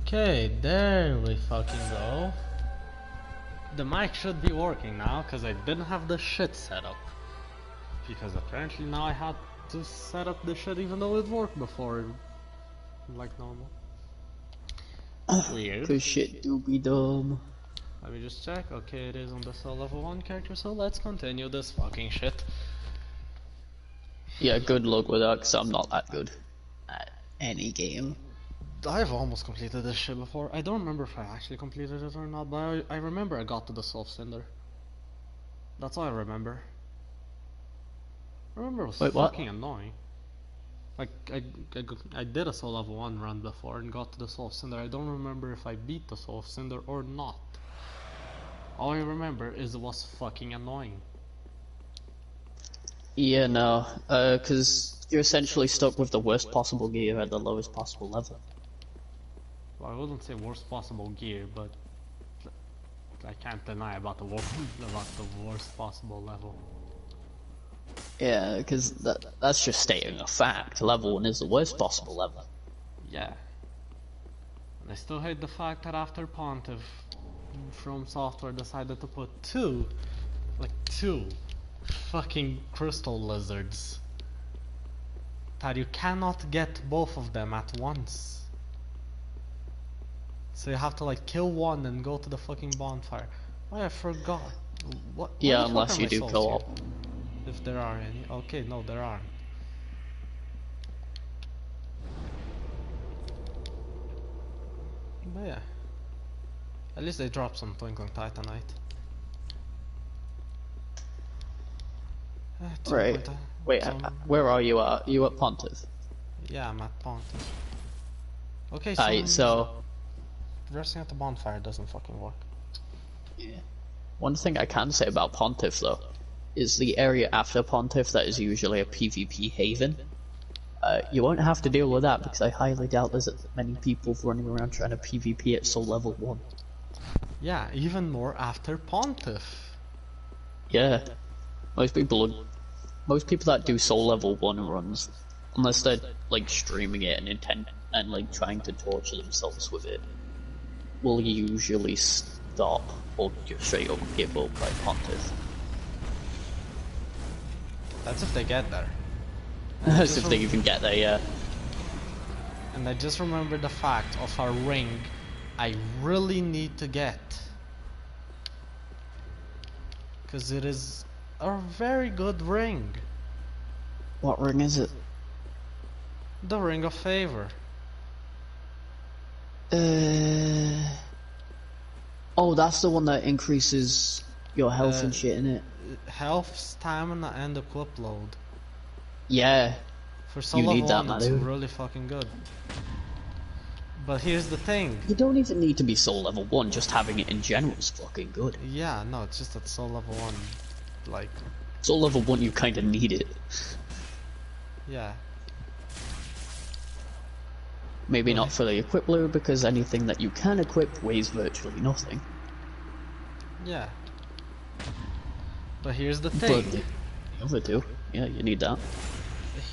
Okay, there we fucking go. The mic should be working now, because I didn't have the shit set up. Because apparently now I had to set up the shit even though it worked before. Like normal. Weird. Cause shit do be dumb. Let me just check. Okay, it is on the level 1 character, so let's continue this fucking shit. Yeah, good luck with that, cause I'm not that good at any game. I've almost completed this shit before. I don't remember if I actually completed it or not, but I remember I got to the Soul Cinder. That's all I remember. I remember it was fucking annoying. Like, I did a Soul Level 1 run before and got to the Soul Cinder. I don't remember if I beat the Soul Cinder or not. All I remember is it was fucking annoying. Yeah, no, cause you're essentially stuck with the worst possible gear at the lowest possible level. Well, I wouldn't say worst possible gear, but I can't deny about the worst possible level. Yeah, cause that's just stating a fact. Level 1 is the worst possible level. Yeah. And I still hate the fact that after Pontiff, From Software decided to put two fucking crystal lizards. That you cannot get both of them at once. So you have to like kill one and go to the fucking bonfire. Oh, I forgot. What? Yeah, unless you do co-op. If there are any. Okay, no, there aren't. But yeah. At least they dropped some Twinkling Titanite. Right. Wait, where are you at? Are you at Pontiff? Yeah, I'm at Pontiff. Okay, so resting at the bonfire doesn't fucking work. Yeah. One thing I can say about Pontiff though is the area after Pontiff that is usually a PvP haven. You won't have to deal with that because I highly doubt there's many people running around trying to PvP at Soul Level 1. Yeah, even more after Pontiff. Yeah. Most people that do Soul Level 1 runs, unless they're like streaming it and like trying to torture themselves with it, will usually stop or just straight up give up by Pontiff. That's if they get there. That's if they even get there, yeah. And I just remember the fact of a ring I really need to get. Because it is a very good ring. What ring is it? The Ring of Favor. Oh, that's the one that increases your health and shit, innit? Health, stamina, and equip load. Yeah. For Soul Level 1, it's really fucking good. But here's the thing. You don't even need to be Soul Level 1, just having it in general is fucking good. Yeah, no, it's just that Soul Level 1, like... Soul Level 1, you kinda need it. Yeah. Maybe not for the equip load, because anything that you can equip weighs virtually nothing. Yeah. But here's the thing. But the other two, yeah, you need that.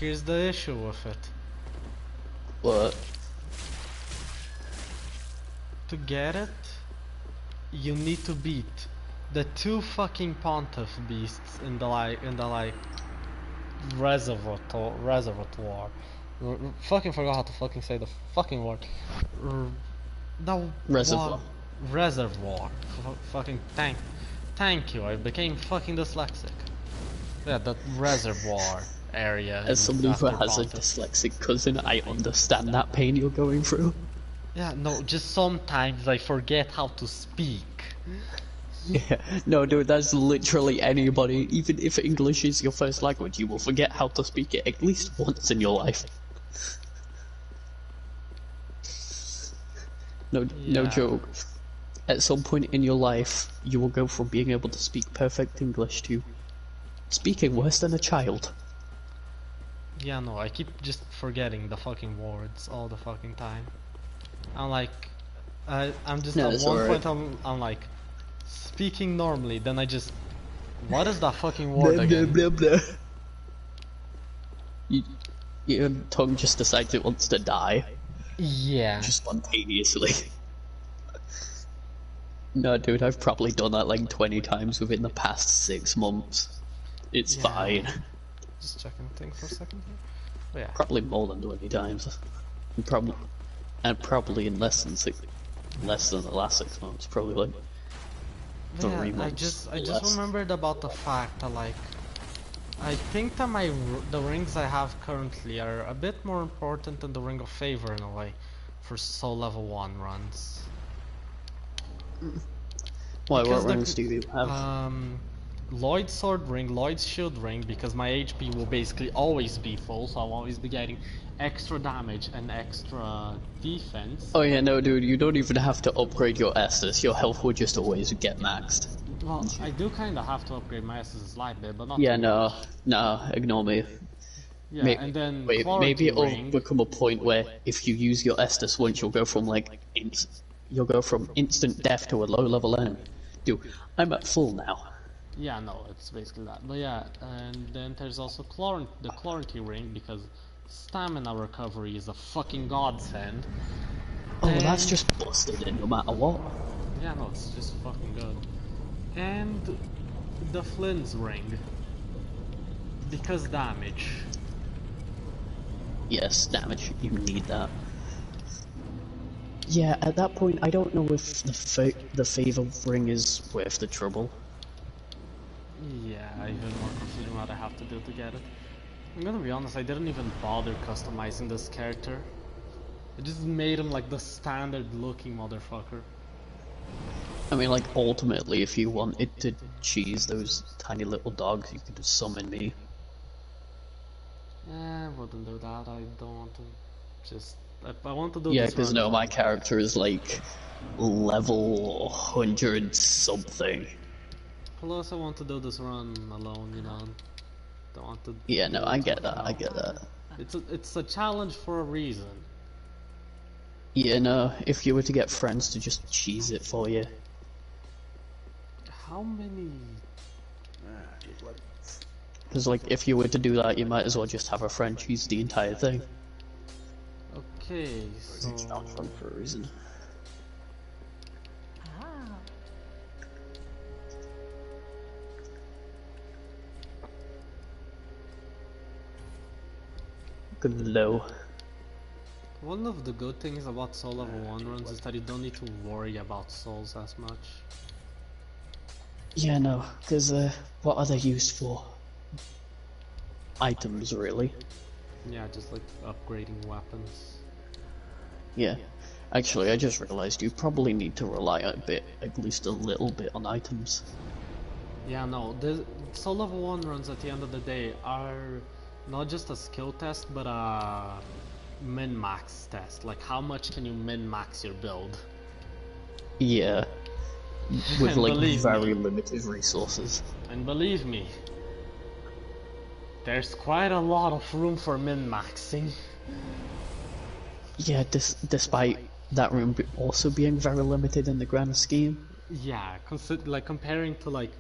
Here's the issue with it. What? To get it, you need to beat the two fucking Pontiff beasts in the reservoir. Fucking forgot how to fucking say the fucking word. Reservoir. Reservoir. Fucking thank you. I became fucking dyslexic. Yeah, that reservoir area. As somebody who has a dyslexic cousin, I understand that pain you're going through. Yeah, no, just sometimes I forget how to speak. Yeah, no dude, that's literally anybody. Even if English is your first language, you will forget how to speak it at least once in your life. No joke. At some point in your life, you will go from being able to speak perfect English to speaking worse than a child. Yeah, no, I keep just forgetting the fucking words all the fucking time. I'm like, I'm just at one point I'm like speaking normally, then I just, what is that fucking word again? Blah, blah, blah. Your tongue just decides it wants to die. Yeah. just spontaneously. No, dude, I've probably done that like 20 times within the past 6 months. It's Yeah. fine. Just checking thing for a second here. But yeah. Probably more than 20 times. And probably in less than the last 6 months. Probably like But yeah, 3 months I or just less. remembered about the fact that like I think that the rings I have currently are a bit more important than the Ring of Favor in a way for soul level 1 runs. Why, Because what the rings do you have? Lloyd's Sword Ring, Lloyd's Shield Ring, because my HP will basically always be full, so I'll always be getting extra damage and extra defense. Oh yeah, no dude, you don't even have to upgrade your Estus, your health will just always get maxed. Well, I do kinda have to upgrade my S's a slight bit, but not Yeah, too no, much. no, ignore me. Yeah, May and then Wait, maybe Clarity it'll Ring. become a point where if you use your Estus once, you'll go from instant death to a low level enemy. Dude, I'm at full now. Yeah, no, it's basically that. But yeah, and then there's also the Clarity Ring, because stamina recovery is a fucking godsend. Oh, that's And just busted in no matter what. yeah, no, it's just fucking good. And the Flynn's Ring, because damage. Yes, damage, you need that. Yeah, at that point, I don't know if the favor ring is worth the trouble. Yeah, even more considering what I have to do to get it. I'm gonna be honest, I didn't even bother customizing this character. I just made him like the standard looking motherfucker. I mean, like, ultimately, if you wanted to cheese those tiny little dogs, you could just summon me. I wouldn't do that, I don't want to just... I want to do Yeah, this because run no, my alone. character is like level 100 something. Plus I want to do this run alone, you know. Don't want to Yeah, no, do I it get with that, I help. get that. It's a challenge for a reason. Yeah, no, if you were to get friends to just cheese it for you. How many... Because, like, if you were to do that, you might as well just have a friend cheese the entire thing. Okay, so... It's not fun for a reason. Glow. One of the good things about Soul Level 1 runs is that you don't need to worry about souls as much. Yeah, no, because what are they used for? Items, really. Yeah, just like upgrading weapons. Yeah. Actually, I just realized you probably need to rely a bit, at least a little bit, on items. Yeah, no, the Soul Level 1 runs at the end of the day are not just a skill test, but a min-max test. Like, how much can you min-max your build? Yeah. With, And like, believe very me, limited resources. there's quite a lot of room for min-maxing. Yeah, despite that room also being very limited in the grand scheme. Yeah, like comparing to like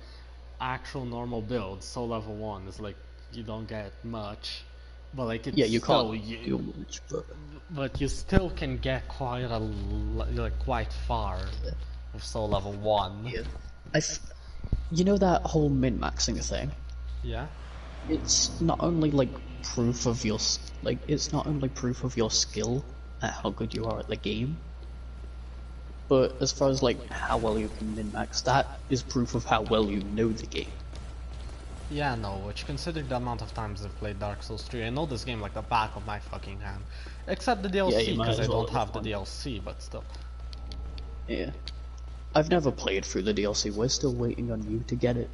actual normal builds, Soul Level 1 is like you don't get much, but like Yeah, it's you can't still do much, but you still can get like quite far with Soul Level 1. yeah. You know that whole min-maxing thing? Yeah. It's not only like proof of your it's not only proof of your skill at how good you are at the game, but as far as like how well you can min-max, that is proof of how well you know the game. Yeah, no, which considering the amount of times I've played Dark Souls 3, I know this game like the back of my fucking hand. Except the Yeah, you DLC, might because I as well don't at this have the point. DLC, but still. Yeah. I've never played through the DLC, we're still waiting on you to get it.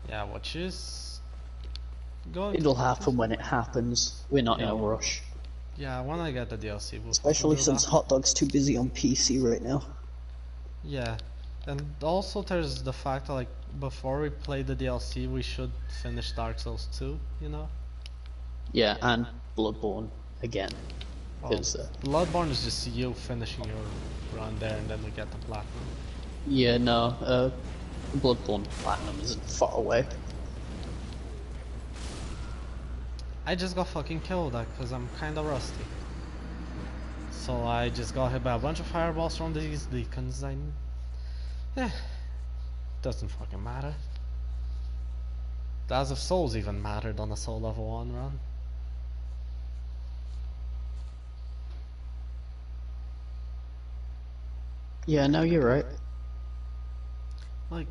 Yeah, which is going to It'll take happen when it happens, we're not in Yeah, a rush. yeah, when I get the DLC, we'll fucking Especially do since that. Hot Dog's too busy on PC right now. Yeah, and also there's the fact that like before we play the DLC, we should finish Dark Souls 2, you know? Yeah, and Bloodborne again. Well, Because, Bloodborne is just you finishing your run there and then we get the platinum. yeah, no, Bloodborne Platinum isn't far away. I just got fucking killed because I'm kinda rusty. So I just got hit by a bunch of fireballs from these deacons. Doesn't fucking matter. As if souls even mattered on a soul level 1 run. Yeah, no, you're right. Like,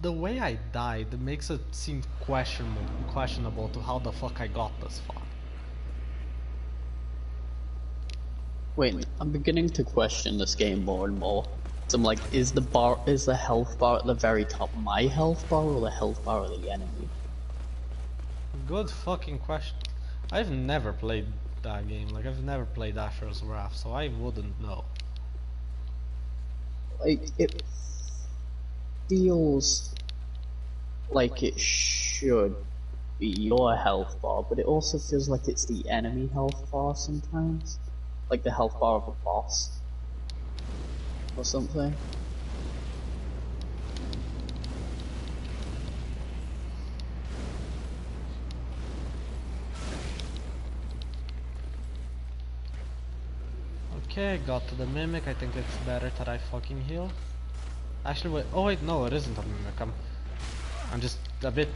the way I died makes it seem questionable to how the fuck I got this far. Wait, I'm beginning to question this game more and more. So I'm like, is the health bar at the very top my health bar or the health bar of the enemy? Good fucking question. I've never played that game. Like, I've never played Asher's Wrath, so I wouldn't know. Like, it feels like it should be your health bar, but it also feels like it's the enemy health bar sometimes. Like the health bar of a boss. Or something. Okay, got to the mimic. I think it's better that I fucking heal. Actually, wait. Oh wait, no, it isn't a mimic. I'm just a bit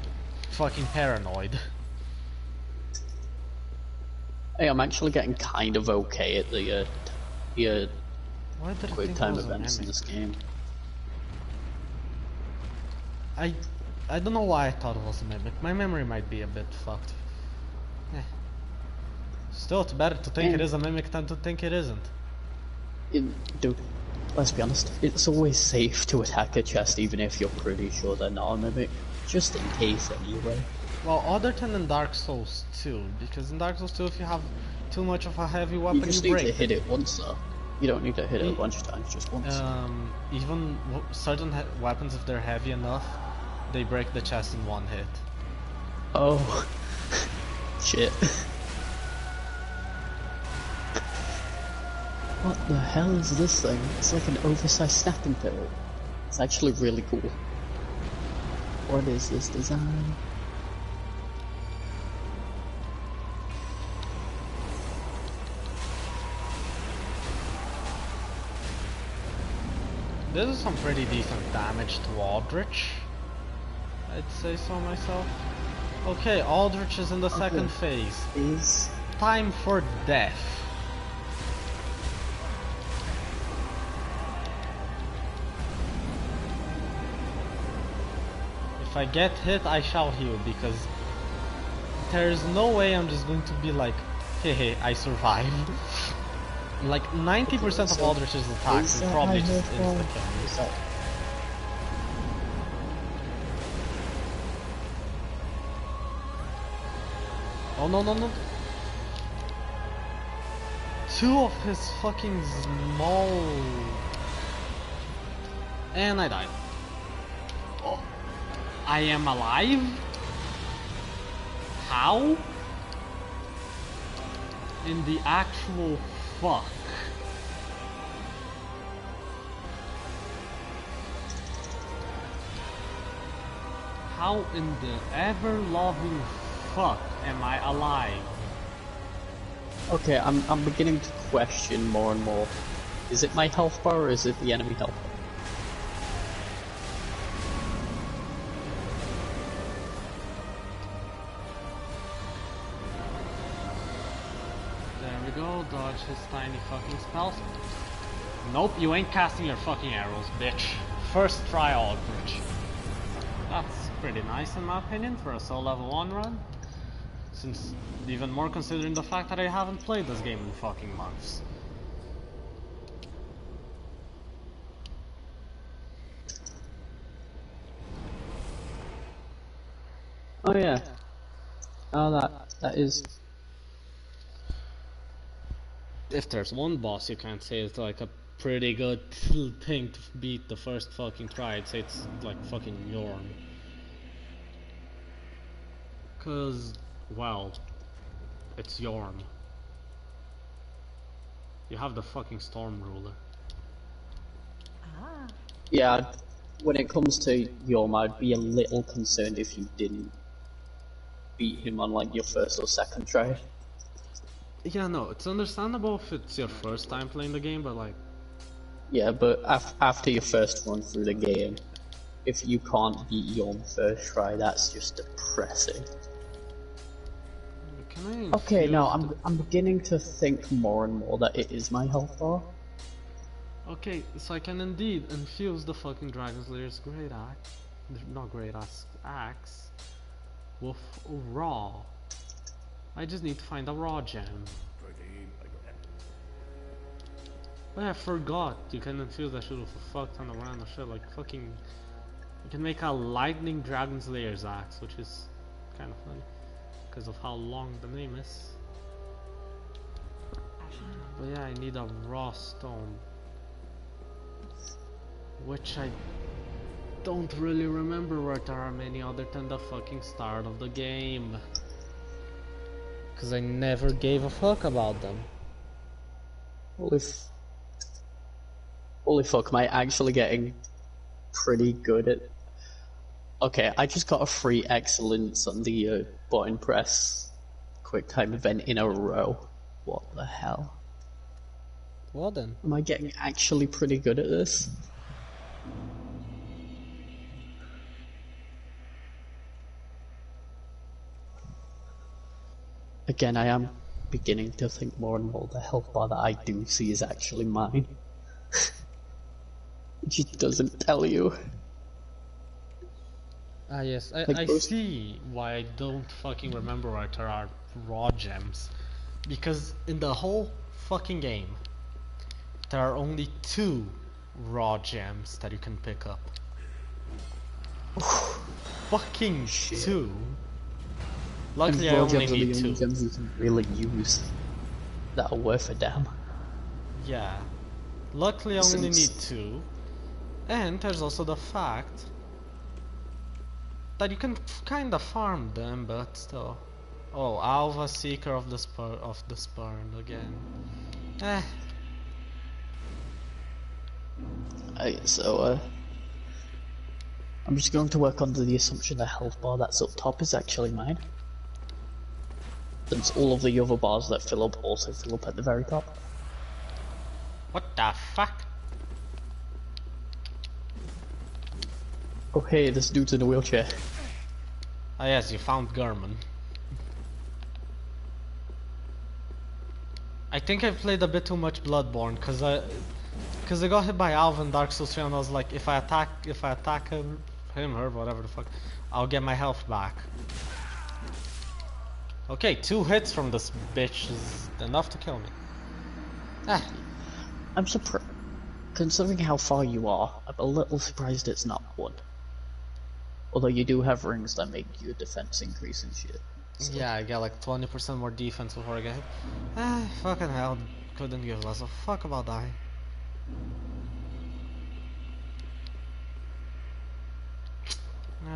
fucking paranoid. Hey, I'm actually getting kind of okay at the Why did I quick think it time was a events in mimic? this game. I don't know why I thought it was a mimic. My memory might be a bit fucked. Still, it's better to think it is a mimic than to think it isn't. Dude, let's be honest, it's always safe to attack a chest even if you're pretty sure they're not a mimic. Just in case anyway. Well, other than in Dark Souls 2, because in Dark Souls 2 if you have too much of a heavy weapon, You just need to hit it once though. You don't need to hit it a bunch of times, just once. Even certain weapons, if they're heavy enough, they break the chest in one hit. Oh. Shit. What the hell is this thing? It's like an oversized snapping turtle. It's actually really cool. What is this design? This is some pretty decent damage to Aldrich. I'd say so myself. Okay, Aldrich is in the second phase. Is time for death. If I get hit, I shall heal, because there's no way I'm just going to be like, hey, I survived. Like 90% of Aldrich's attacks is probably just insta-killing. Oh no. Two of his fucking small... And I died. Oh. I am alive? How? In the actual fuck? How in the ever-loving fuck am I alive? Okay, I'm beginning to question more and more. Is it my health bar or is it the enemy health bar? There we go, dodge his tiny fucking spells. Nope, you ain't casting your fucking arrows, bitch. First try Aldrich. That's pretty nice in my opinion for a soul level 1 run. Since, even more considering the fact that I haven't played this game in fucking months. Oh yeah. Oh, that is... If there's one boss you can't say it's like a pretty good thing to beat the first fucking try, I'd say it's like fucking Yorn. Cause, well, it's Yorn. You have the fucking Storm Ruler. Yeah, when it comes to Yom, I'd be a little concerned if you didn't beat him on like your first or second try. Yeah, no, it's understandable if it's your first time playing the game, but like, Yeah, but after your first run through the game, if you can't beat you on first try, that's just depressing. can I Okay, infuse now the... I'm beginning to think more and more that it is my health bar. Okay, so I can indeed infuse the fucking Dragon Slayer's great axe, not great axe, with raw. I just need to find a raw gem. But I forgot you can infuse that shit with a fuck ton of random shit, like fucking... You can make a lightning Dragon Slayer's axe, which is kind of funny, because of how long the name is. But yeah, I need a raw stone, which I don't really remember where there are many other than the fucking start of the game, because I never gave a fuck about them. Holy fuck, am I actually getting pretty good at... Okay, I just got a free excellence on the button press quick time event in a row. What the hell? Well then. Am I getting actually pretty good at this? Again, I am beginning to think more and more the health bar that I do see is actually mine. It just doesn't tell you. Ah yes, Like I most... see why I don't fucking remember where there are raw gems. Because in the whole fucking game, there are only 2 raw gems that you can pick up. Fucking Shit. 2. And Luckily I raw only gems are need the 2. only gems you can really use that are worth a damn. Yeah. Luckily I only Since... need 2. And there's also the fact that you can kinda farm them, but still. Oh, Alva, Seeker of the Spurn again. Eh. So, I'm just going to work under the assumption the health bar that's up top is actually mine. Since all of the other bars that fill up also fill up at the very top. What the fuck? Oh hey, this dude's in a wheelchair. Ah yes, you found Garmin. I think I played a bit too much Bloodborne, cause I got hit by Alva in Dark Souls 3 and I was like, if I attack him, her, whatever the fuck, I'll get my health back. Okay, 2 hits from this bitch is enough to kill me. Ah. I'm surprised, considering how far you are, I'm a little surprised it's not 1. Although you do have rings that make your defense increase and shit. So. Yeah, I get like 20% more defense before I get hit. Ah, fucking hell, couldn't give less a fuck about dying.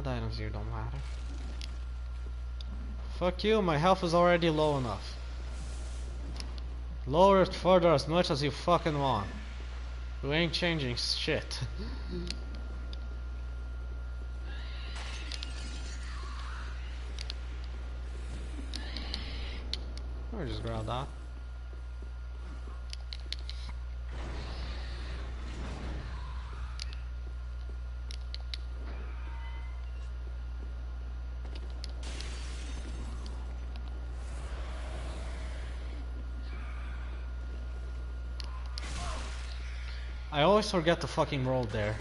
The items here don't matter. Fuck you, my health is already low enough. Lower it further as much as you fucking want. You ain't changing shit. Or just grab that. I always forget to fucking roll there.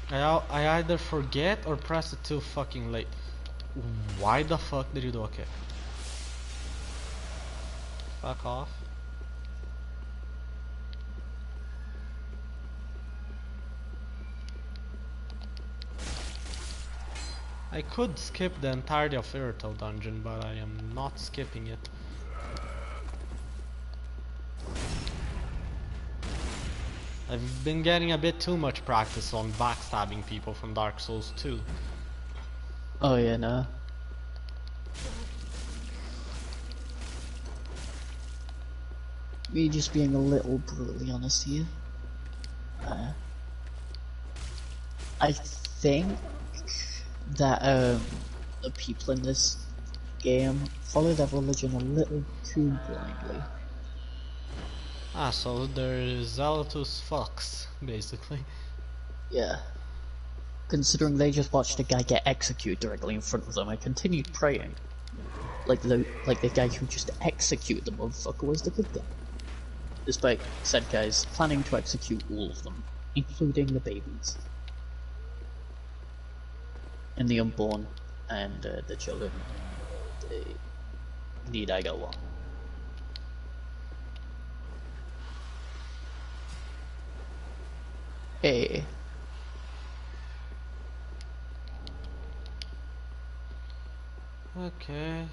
I either forget or press it too fucking late. Why the fuck did you do a kick? Fuck off. I could skip the entirety of Irrital dungeon, but I am not skipping it. I've been getting a bit too much practice on backstabbing people from Dark Souls 2. Oh yeah, no. Me just being a little brutally honest here. I think that the people in this game follow their religion a little too blindly. Ah, so they're zealous fucks, basically. Yeah. Considering they just watched a guy get executed directly in front of them and continued praying. Like the guy who just executed the motherfucker was the good guy. Despite said guys planning to execute all of them, including the babies. And the unborn, and the children. Need I go on? Hey. Okay.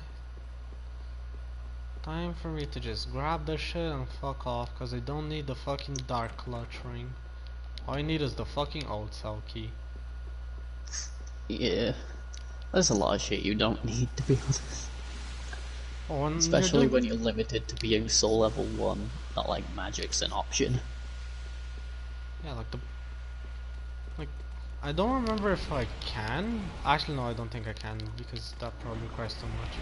Time for me to just grab this shit and fuck off, cause I don't need the fucking dark clutch ring. All I need is the fucking old cell key. Yeah. There's a lot of shit you don't need, to be honest. Oh, Especially when you're limited to being soul level 1, not like magic's an option. Yeah, like I don't remember if I can. Actually, no, I don't think I can, because that probably requires too much.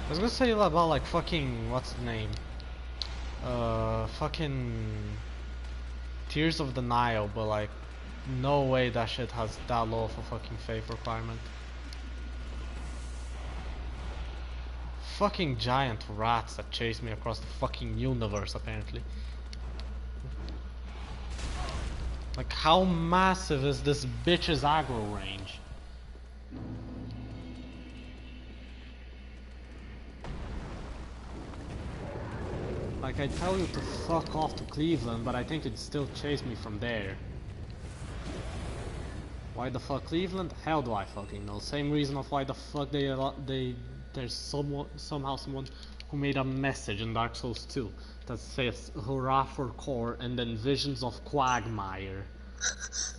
I was gonna say about like fucking, what's the name? Fucking Tears of the Nile, but like, no way that shit has that low of a fucking faith requirement. Fucking giant rats that chase me across the fucking universe, apparently. Like, how massive is this bitch's aggro range? Like, I tell you to fuck off to Cleveland, but I think it'd still chase me from there. Why the fuck Cleveland? Hell do I fucking know. Same reason of why the fuck there's somehow someone who made a message in Dark Souls 2 that says hurrah for core and then visions of Quagmire.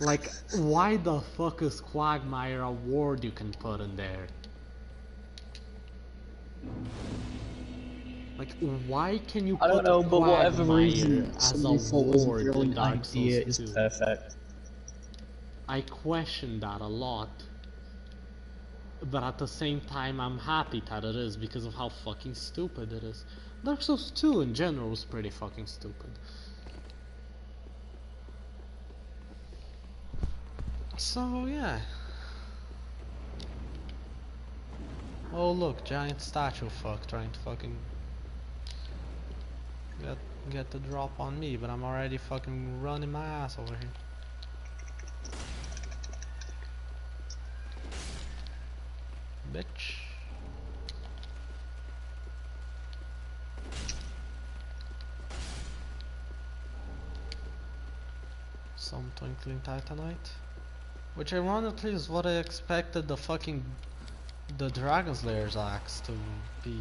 Like, why the fuck is Quagmire a word you can put in there? Like, why can you put I don't know, but whatever reason, as a somebody thought was a word in brilliant Dark Souls idea 2? is perfect. I question that a lot. But at the same time, I'm happy that it is because of how fucking stupid it is. Dark Souls 2 in general was pretty fucking stupid. So, yeah. Oh look, giant statue fuck trying to fucking get the drop on me, but I'm already fucking running my ass over here. Bitch. Some twinkling titanite. Which ironically is what I expected the Dragon Slayer's axe to be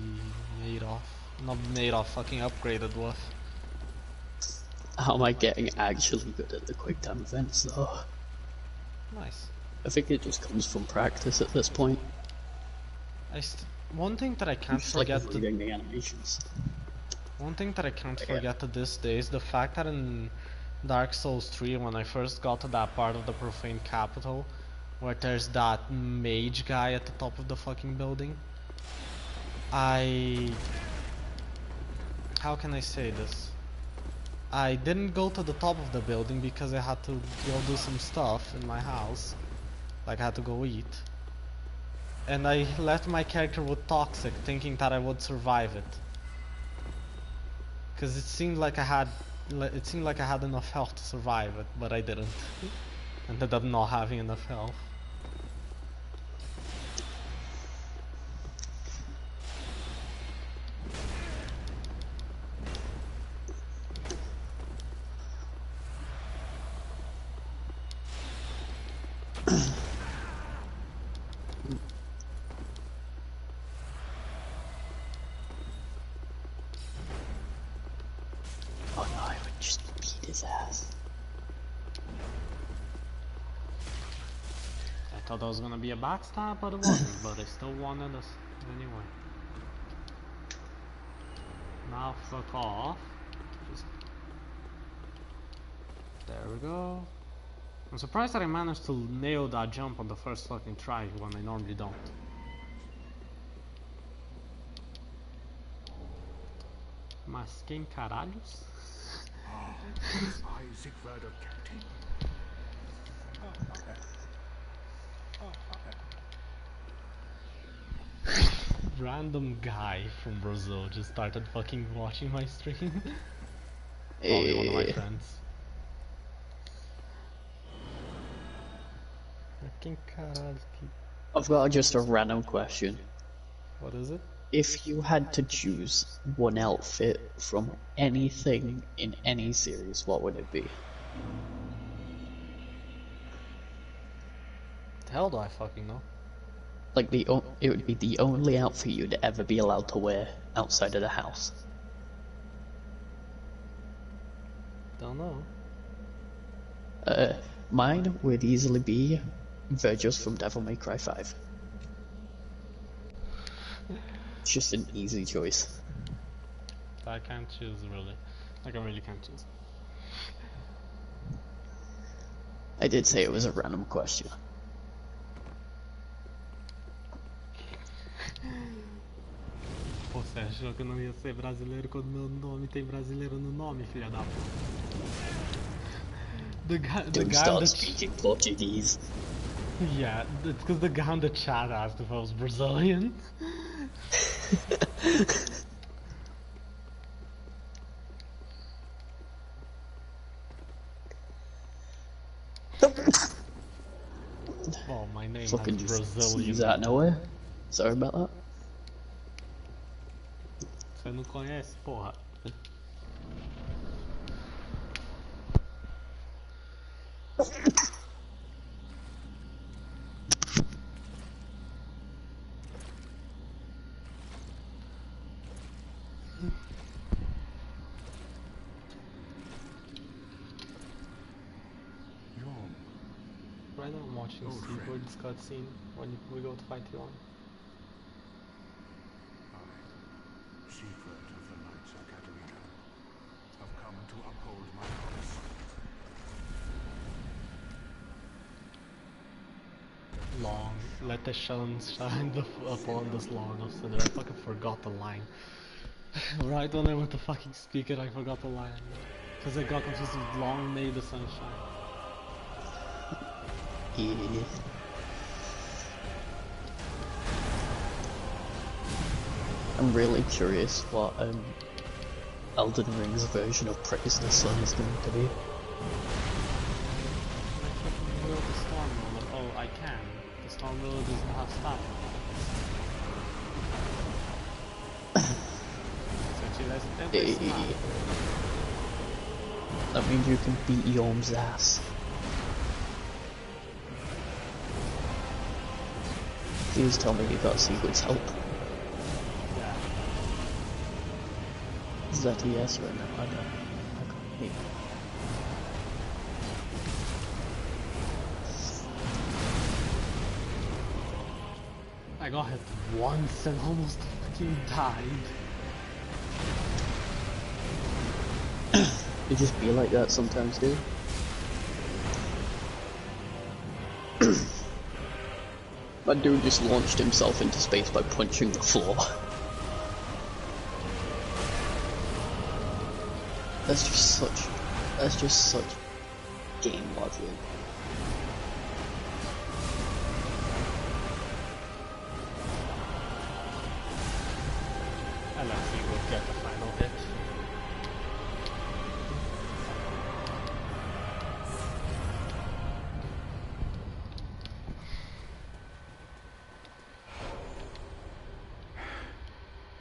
made of. Not made of, fucking upgraded with. How am I getting actually good at the quick time events though? Nice. I think it just comes from practice at this point. One thing that I can't forget like reading the animations. One thing that I can't forget to this day is the fact that in Dark Souls 3, when I first got to that part of the Profane Capital, where there's that mage guy at the top of the fucking building, how can I say this? I didn't go to the top of the building because I had to go do some stuff in my house. Like, I had to go eat. And I left my character with Toxic, thinking that I would survive it. Because it seemed like I had enough health to survive it, but I didn't. Ended up not having enough health. Oh no, I would just beat his ass. I thought that was gonna be a backstab, but it wasn't. But I still wanted us anyway. Now fuck off. Just... There we go. I'm surprised that I managed to nail that jump on the first fucking try when I normally don't. Mas quem caralhos? Isaac Verder Captain. Random guy from Brazil just started fucking watching my stream. Probably one of my Eh, friends. Quem caralho que... I've got just a random question. What is it? If you had to choose one outfit from anything in any series, what would it be? The hell do I fucking know? Like it would be the only outfit you'd ever be allowed to wear outside of the house. Don't know. Mine would easily be Virgil's from Devil May Cry 5. It's just an easy choice. I can't choose really. Like I really can't choose. I did say it was a random question. Você achou que eu não ia ser brasileiro quando meu nome tem brasileiro no nome, filha da puta? The Don't guy start on the speaking Portuguese. yeah, because the guy on the chat asked if I was Brazilian. Well, my name Fucking has just Brazilian. sneeze out of nowhere. Sorry about that. Você não conhece, porra? Right now I'm watching Seabird's cutscene when we go to fight Yon. Seaford of the Knights of Catalina, have come to uphold my promise. Long, let the sun shine upon this long of Cinder. I fucking forgot the line. Right when I went to fucking speak it, I forgot the line. Because I got confused with long may the sun shine. Yeah. I'm really curious what Elden Ring's version of Praise the Sun is going to be. Build the storm roller. Oh, I can. The storm roller doesn't have stamina. So she lets every snap. That means you can beat Yom's ass. Please tell me you got Sigurd's help. Yeah. Is that a yes or a no? I can't hear. I got hit once and almost fucking died. It just be like that sometimes, dude. That dude just launched himself into space by punching the floor. That's just such game logic. And let's see who get the final hit.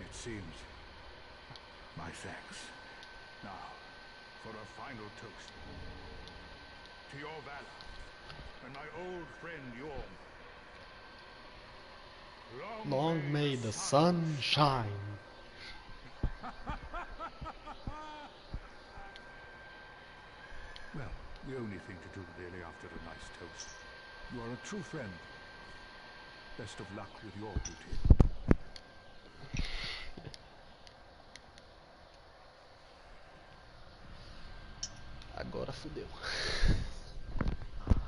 It seems. My thanks. Now, for a final toast. To your valor, and my old friend Yorm. Long may the sun shine. Well, the only thing to do really after a nice toast. You are a true friend. Best of luck with your duty. Agora fudeu.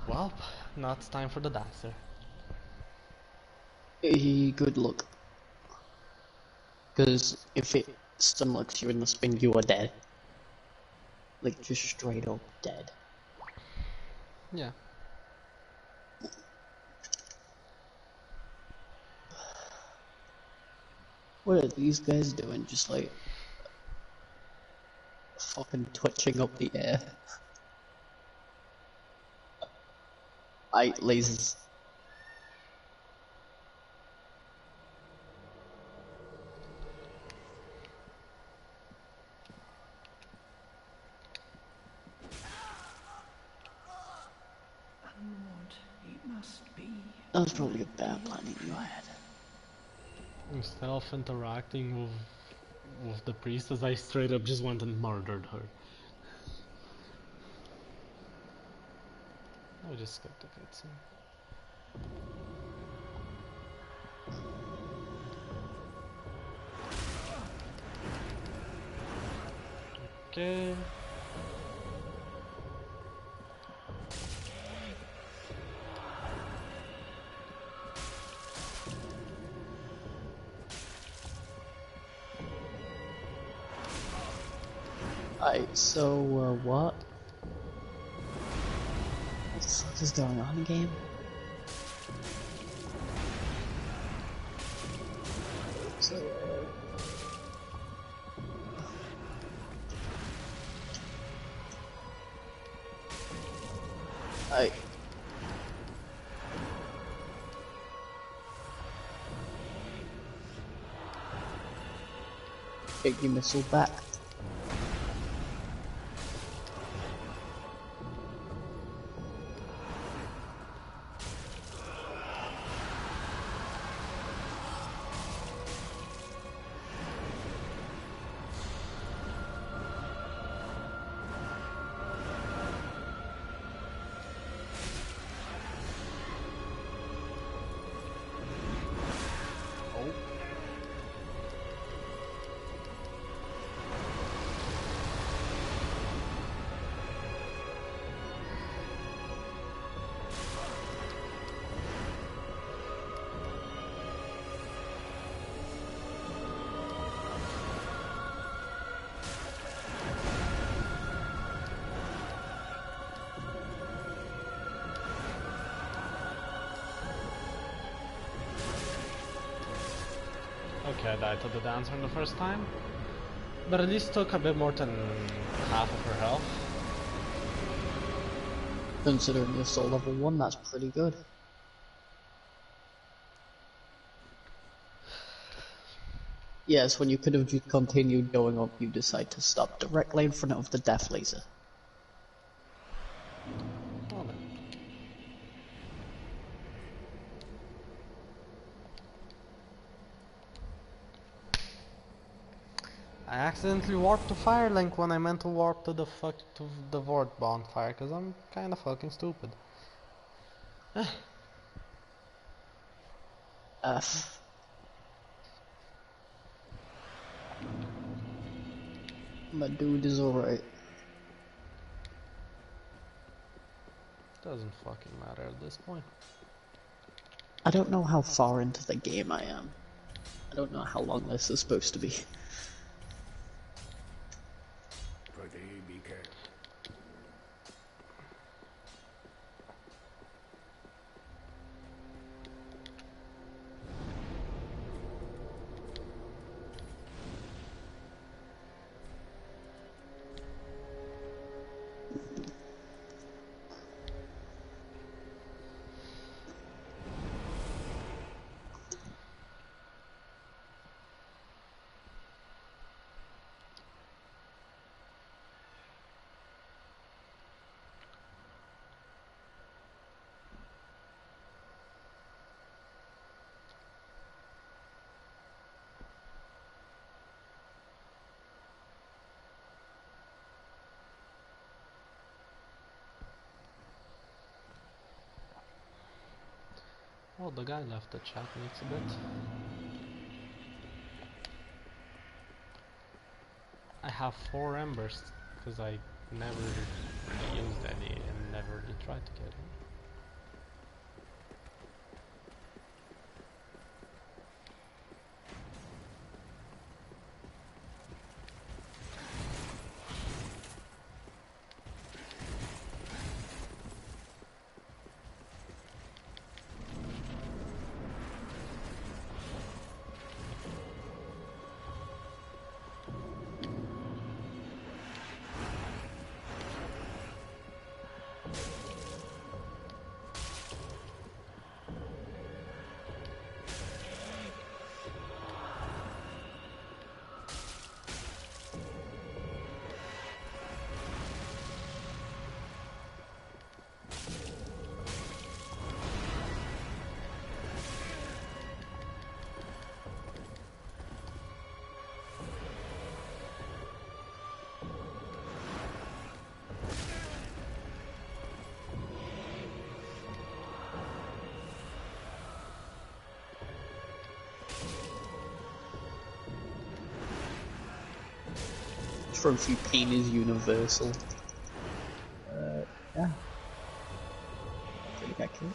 Well, now it's time for the dancer. Good luck. Because if it stun locks you in the spin, you are dead. Like, just straight up dead. Yeah. What are these guys doing? Just like fucking twitching up the air. Lasers. That was probably a bad plan in your head. Instead of interacting with the priestess, I straight up just went and murdered her. I just skipped the cutscene. Okay. So, what? What the fuck is going on again? So, Take your missile back. Okay, I died to the dancer the first time, but at least took a bit more than half of her health. Considering you're still level 1, that's pretty good. Yes, when you could have just continued going up, you decide to stop directly in front of the death laser. Well then. I accidentally warped to Firelink when I meant to warp to the Vort bonfire, cause I'm kinda fucking stupid. My dude is alright. Doesn't fucking matter at this point. I don't know how far into the game I am. I don't know how long this is supposed to be. Prithee, be careful. Well, the guy left the chat needs a bit. I have 4 embers, because I never used any and never really tried to get any. trophy pain is universal. Yeah. Pretty accurate.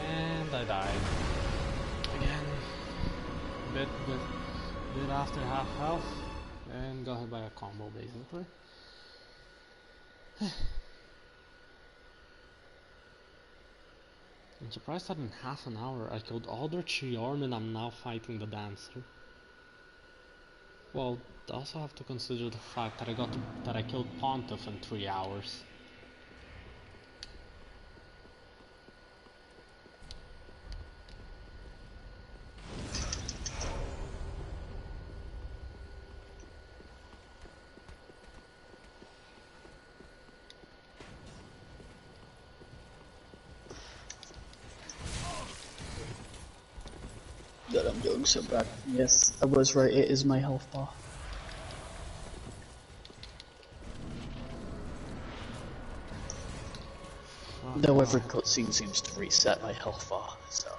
And I died. Again. Bit after half health. And got hit by a combo basically. I'm surprised that in half an hour I killed all their Chiorn and I'm now fighting the Dancer. Well, I also have to consider the fact that I killed Pontiff in 3 hours. God, I'm doing so bad. Yes, I was right, it is my health bar. Though every cutscene seems to reset my health bar, so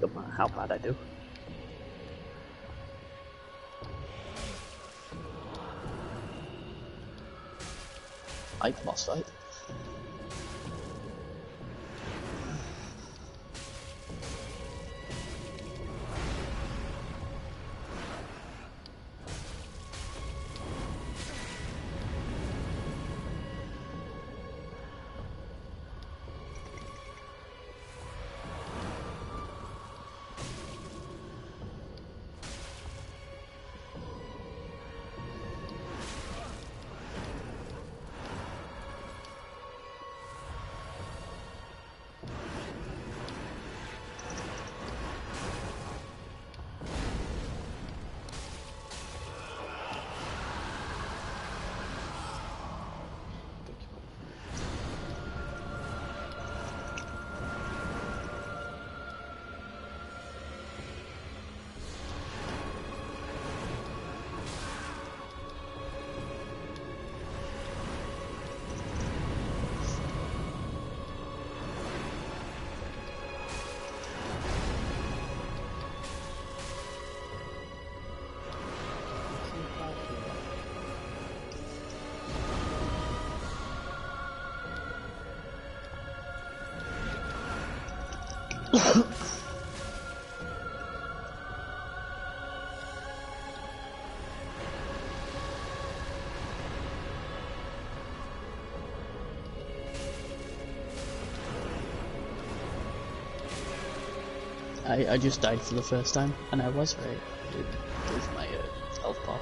no matter how bad I do. Like boss fight. I just died for the first time, and I was right. It was my health bar.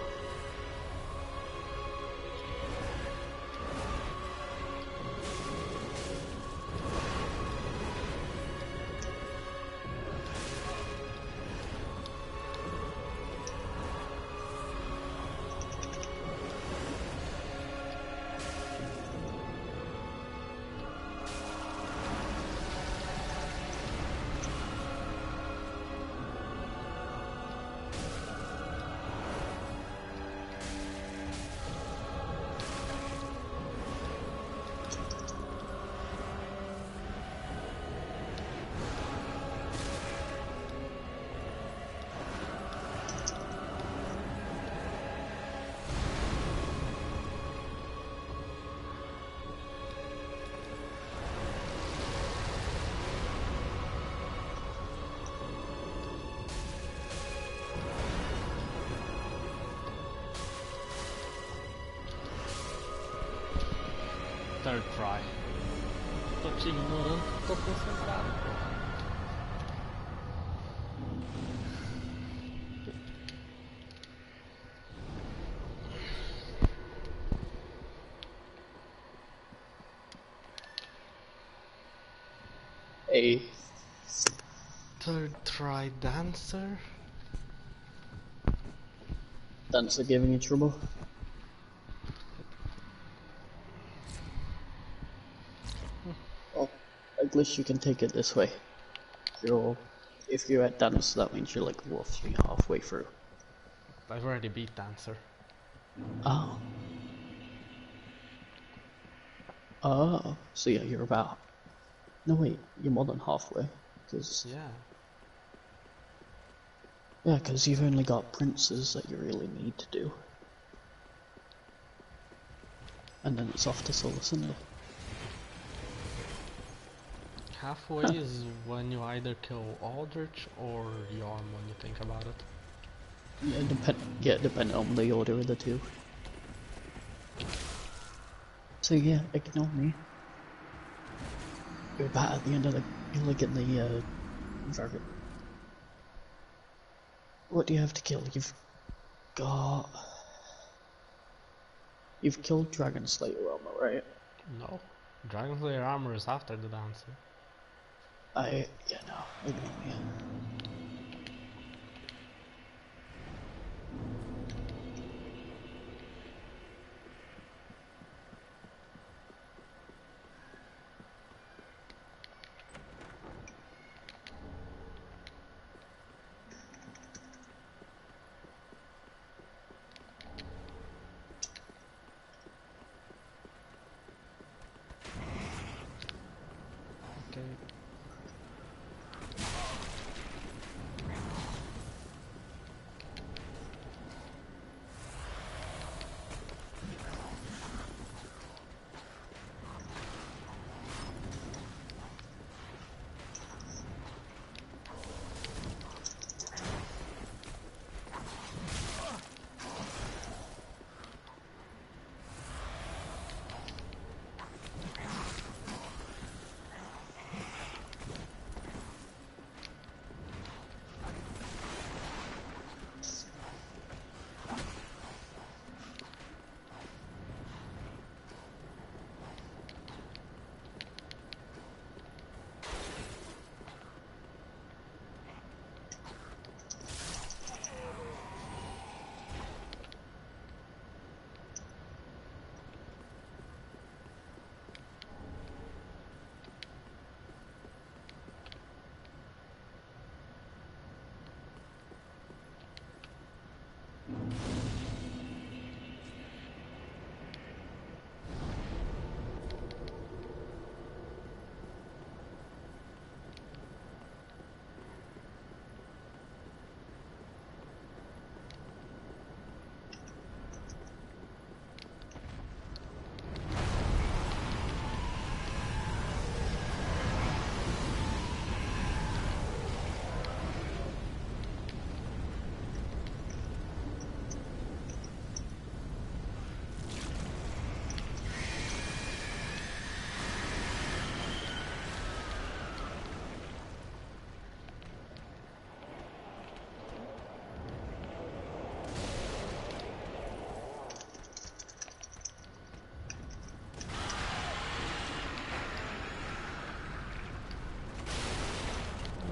Third try. Tô te ignorando, tô concentrado. A Third try Dancer. dancer giving you trouble? Well, at least you can take it this way. If you're at dance, that means you're like roughly halfway through. I've already beat dancer. Oh. Oh, so yeah, you're about... No wait, you're more than halfway, because... Yeah. Yeah, because you've only got princes that you really need to do. And then it's off to Solar Cinder. Halfway is when you either kill Aldrich or Yarm when you think about it. Yeah, depending on the order of the two. So yeah, ignore me. You're about at the end of the... You're like in the, very... What do you have to kill? Got... You've killed Dragon Slayer armor, right? No. Dragon Slayer armor is after the dancer. Yeah, no, ignore me. Okay.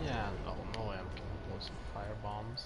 Yeah, no way I'm killing those fire bombs.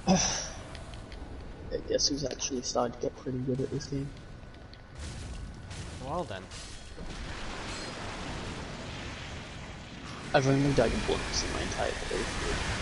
I guess who's actually starting to get pretty good at this game. Well then. I've only died once in my entire playthrough.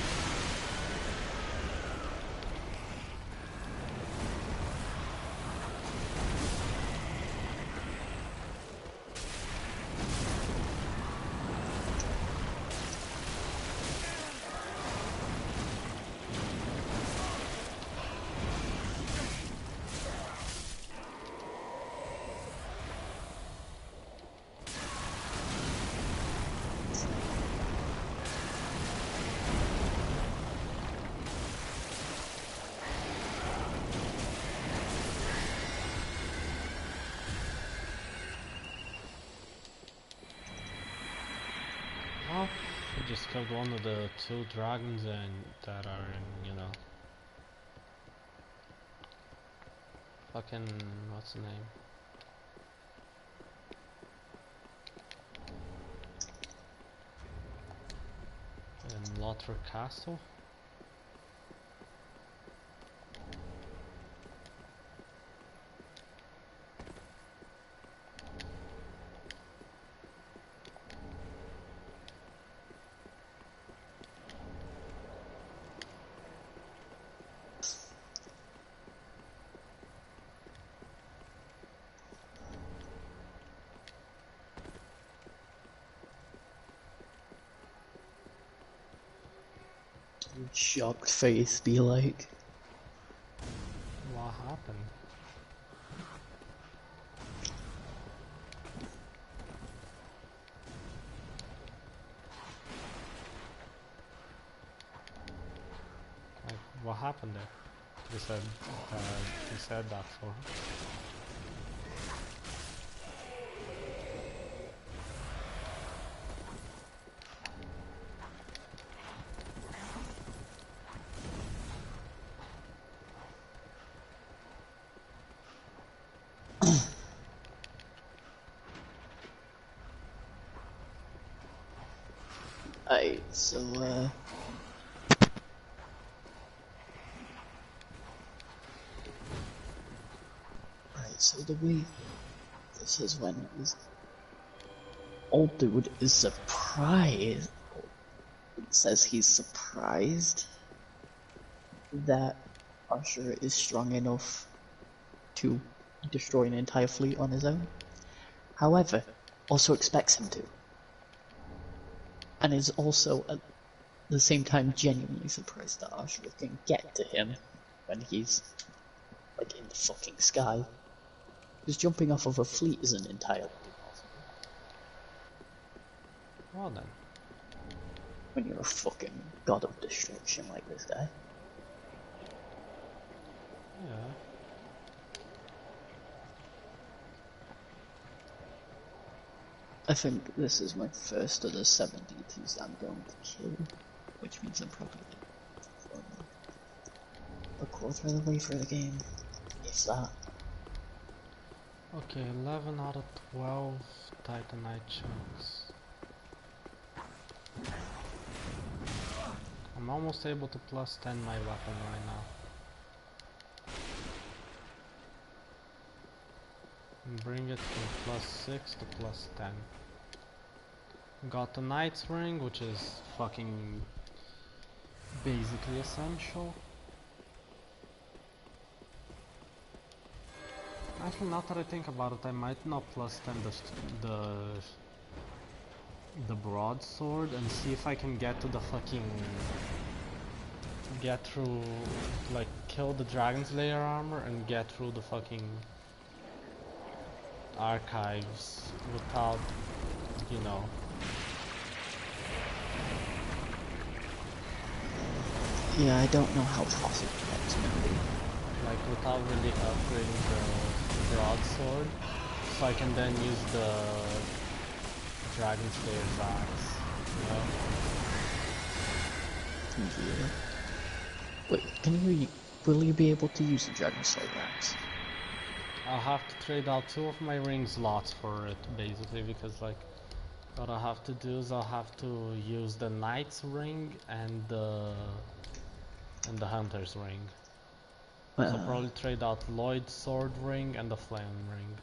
Well, we just killed one of the 2 dragons and that are in, you know, fucking, what's the name? In Lothar Castle? Shocked face be like. What happened? Like, what happened there? He said that for. So, right, so the way this is when is old dude is surprised. It says he's surprised that Usher is strong enough to destroy an entire fleet on his own. However, also expects him to. And is also at the same time genuinely surprised that Usher can get to him when he's like in the fucking sky. Because jumping off of a fleet isn't entirely impossible. Well then. When you're a fucking god of destruction like this guy. Yeah. I think this is my first of the 7 DTs I'm going to kill, which means I'm probably a quarter of the way through the game, if that. Okay, 11 out of 12 Titanite chunks. I'm almost able to plus 10 my weapon right now. And bring it from plus 6 to plus 10. Got the Knight's Ring, which is fucking basically essential. Actually, now that I think about it, I might not plus 10 the broadsword and see if I can get to the fucking get through, like, kill the Dragon's Lair armor and get through the fucking archives without, you know. Yeah, I don't know how possible that's gonna be. Like, without really upgrading the broadsword, so I can then use the Dragon Slayer's axe, you know? Yeah. Wait, will you be able to use the Dragon Slayer axe? I'll have to trade out 2 of my ring slots for it, basically, because, like, what I'll have to do is I'll have to use the Knight's Ring and the and the Hunter's Ring. So probably trade out Lloyd's Sword Ring and the Flame Ring.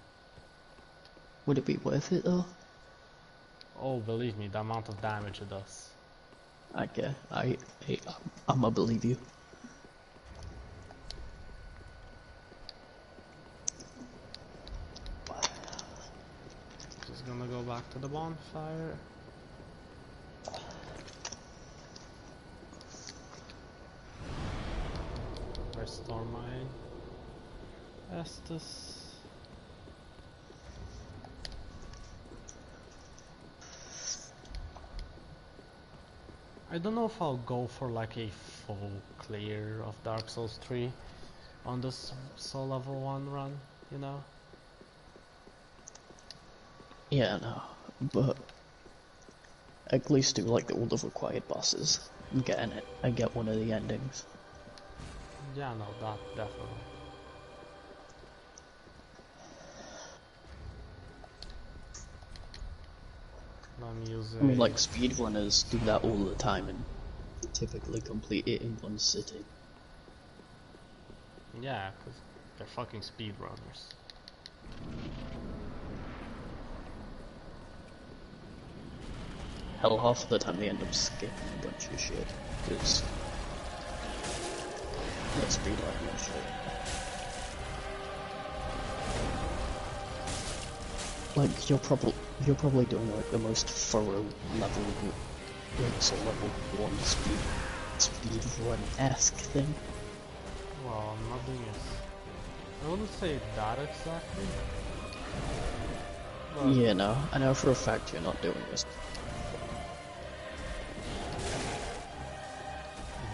Would it be worth it though? Oh, believe me, the amount of damage it does. Okay, I'ma believe you. Just gonna go back to the bonfire. Restore my Estus. I don't know if I'll go for like a full clear of Dark Souls 3 on this Soul Level 1 run, you know? Yeah, no, but at least do like all the required bosses and get one of the endings. Yeah, no, that definitely. Let me use I mean, like speedrunners do that all the time and typically complete it in one sitting. Yeah, because they're fucking speedrunners. Hell, half of the time they end up skipping a bunch of shit because they're speedrunning and shit. Like you're probably doing like the most thorough level, like so level 1 speedrun-esque thing. Well, I'm not doing it. I wouldn't say that exactly. But Yeah, no, I know for a fact you're not doing this.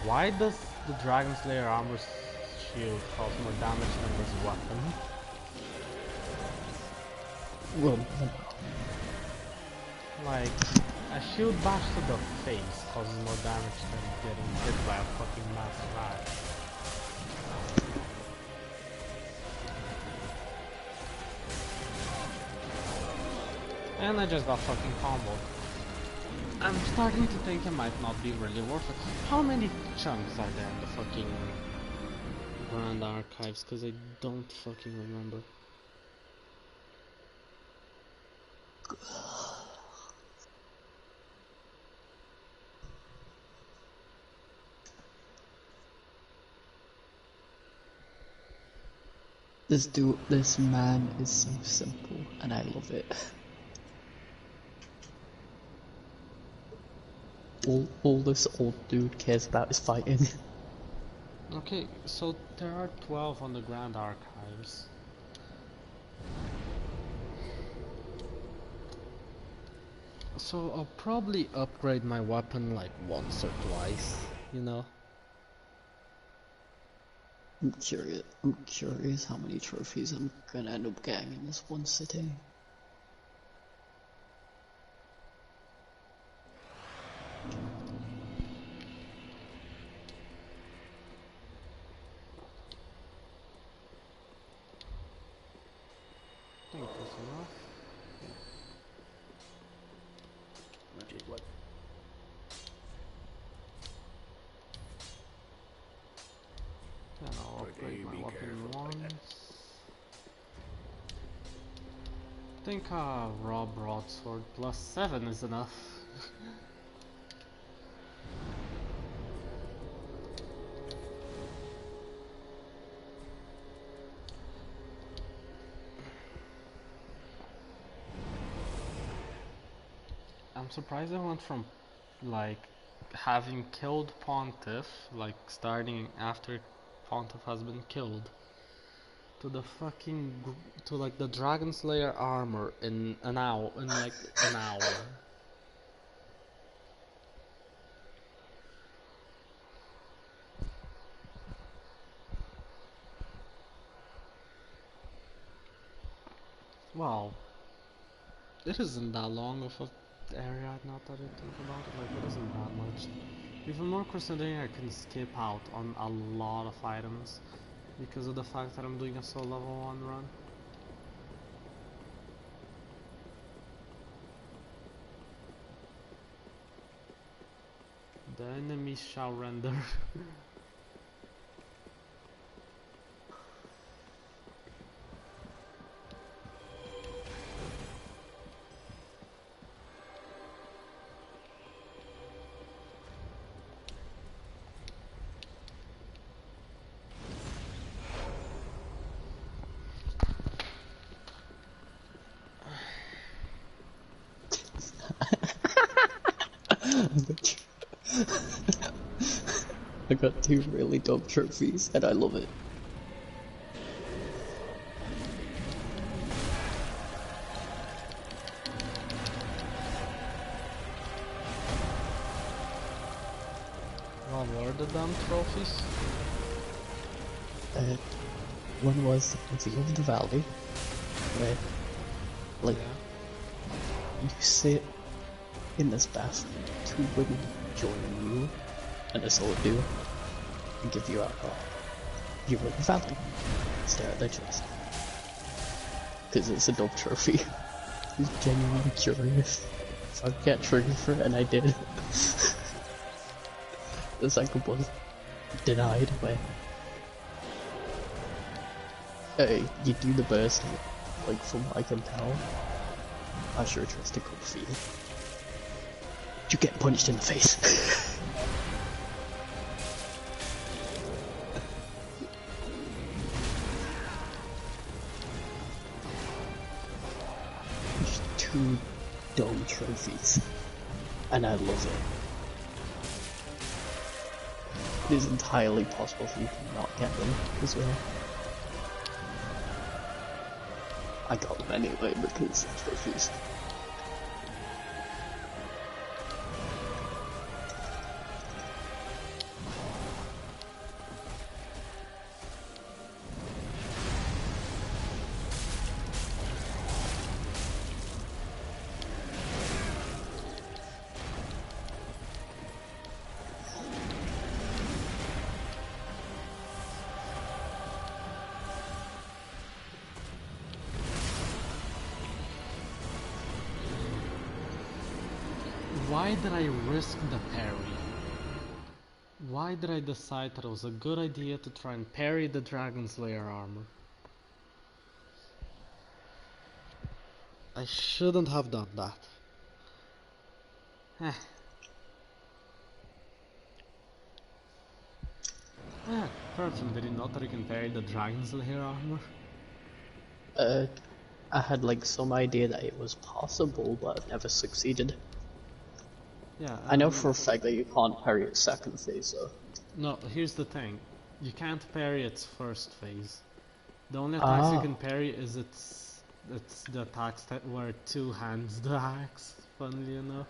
why does the Dragon Slayer armor shield cause more damage than this weapon? Well, Like, a shield bash to the face causes more damage than getting hit by a fucking massive axe. And I just got fucking comboed. I'm starting to think it might not be really worth it. How many chunks are there in the fucking Grand Archives? Because I don't fucking remember. This man is so simple, and I love it. All this old dude cares about is fighting. Okay, so there are 12 on the Grand Archives. So I'll probably upgrade my weapon like once or twice, you know? I'm curious how many trophies I'm gonna end up getting in this one sitting. I think that's enough. What? Then I'll upgrade my weapon once. I think raw broadsword plus 7 is enough. I'm surprised I went from like having killed Pontiff, like starting after Pontiff has been killed, to the fucking to like the Dragon Slayer armor in an hour, in like an hour. Well, it isn't that long of a area now that I think about it, like it isn't that much. Even more considering I can skip out on a lot of items because of the fact that I'm doing a soul level 1 run. The enemies shall render. damage. I got 2 really dope trophies and I love it. What were the damn trophies? One was the View of the Valley, where, like, you sit in this bath, 2 women join you, and that's all do, and give you alcohol. You were the valley. Stare at their chest. Because it's a dope trophy. I was genuinely curious if I'd get triggered for it, and I did. The second one, denied, where you do the burst, like from what I can tell, I sure trust to good feel. You get punched in the face. There's 2 dumb trophies, and I love it. It is entirely possible for you to not get them as well. I got them anyway because trophies. Why did I risk the parry? Why did I decide that it was a good idea to try and parry the Dragon's Lair armor? I shouldn't have done that. Person, did you know that you can parry the Dragon's Lair armor? I had like some idea that it was possible, but I've never succeeded. Yeah, I know for a fact that you can't parry its second phase, so... No, here's the thing. You can't parry its first phase. The only attacks you can parry is it's the attacks that were 2 hands the axe, funnily enough.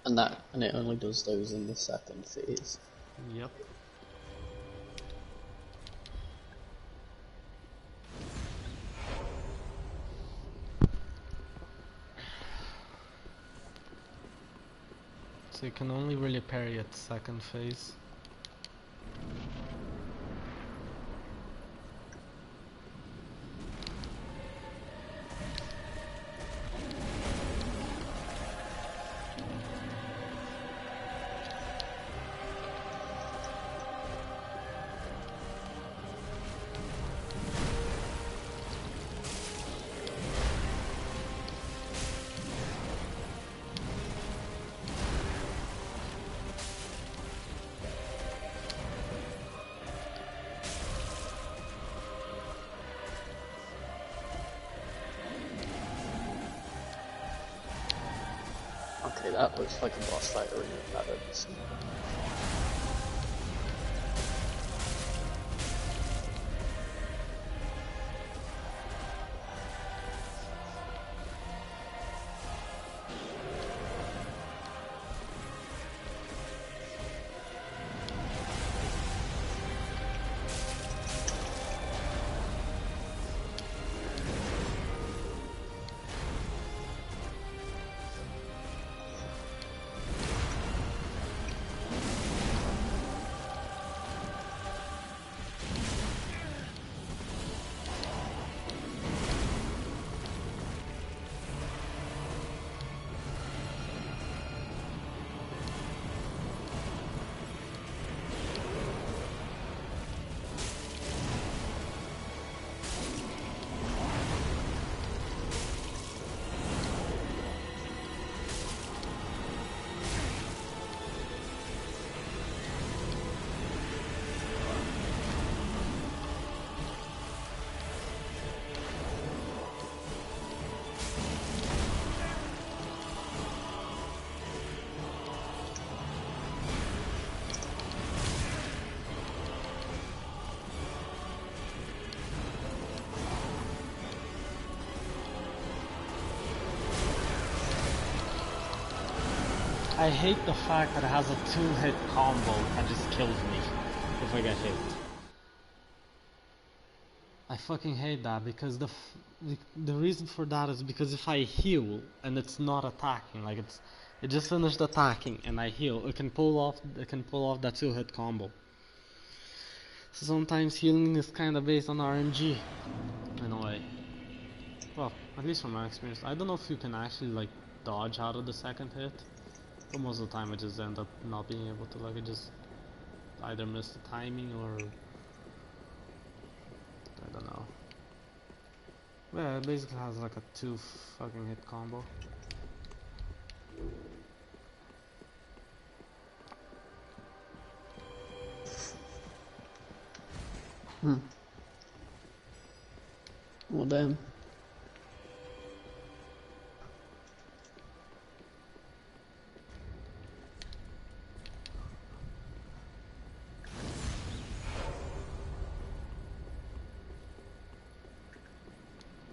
And it only does those in the second phase. Yep. So you can only really parry its second phase. Okay, that looks like a boss fight arena I've ever seen. I hate the fact that it has a 2-hit combo that just kills me if I get hit. I fucking hate that because the reason for that is because if I heal and it's not attacking, like it just finished attacking and I heal, it can pull off that 2-hit combo. So sometimes healing is kind of based on RNG in a way. Well, at least from my experience. I don't know if you can actually like dodge out of the second hit, but most of the time I just end up not being able to. Like I just either miss the timing or I don't know. Yeah, it basically has like a 2 fucking hit combo. Well, damn.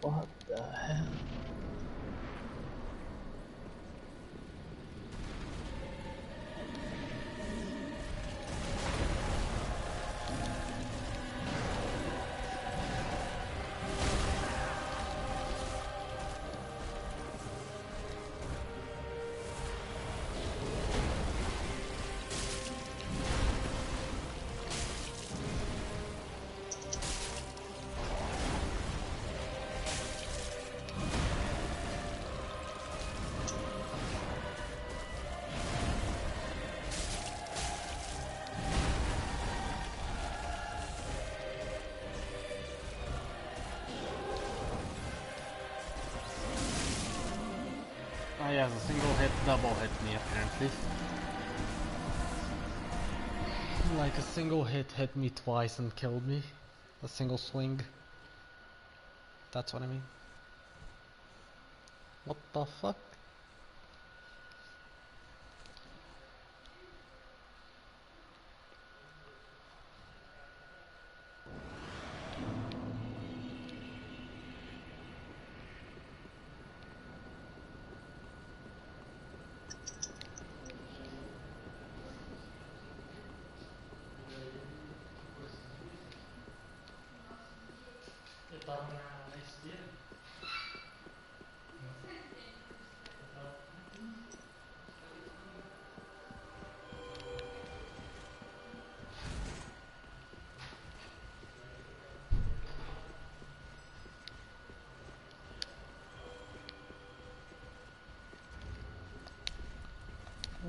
What the hell? Oh yeah, the single hit double hit me apparently. Like a single hit me twice and killed me. A single swing. That's what I mean. What the fuck?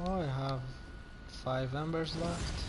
Oh, I have 5 embers left.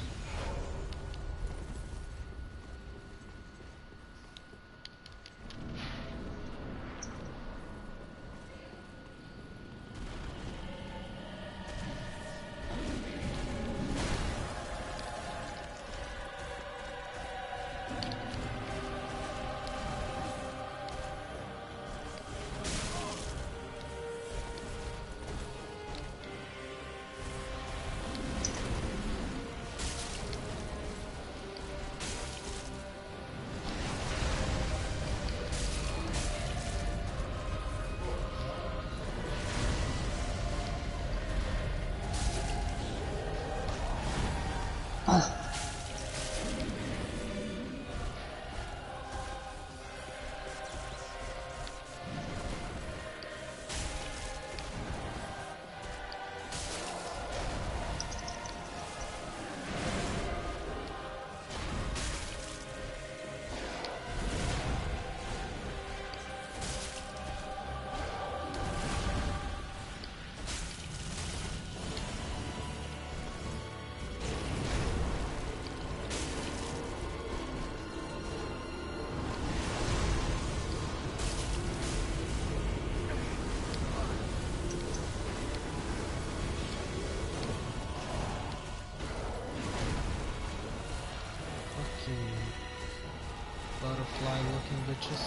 Butterfly looking bitches.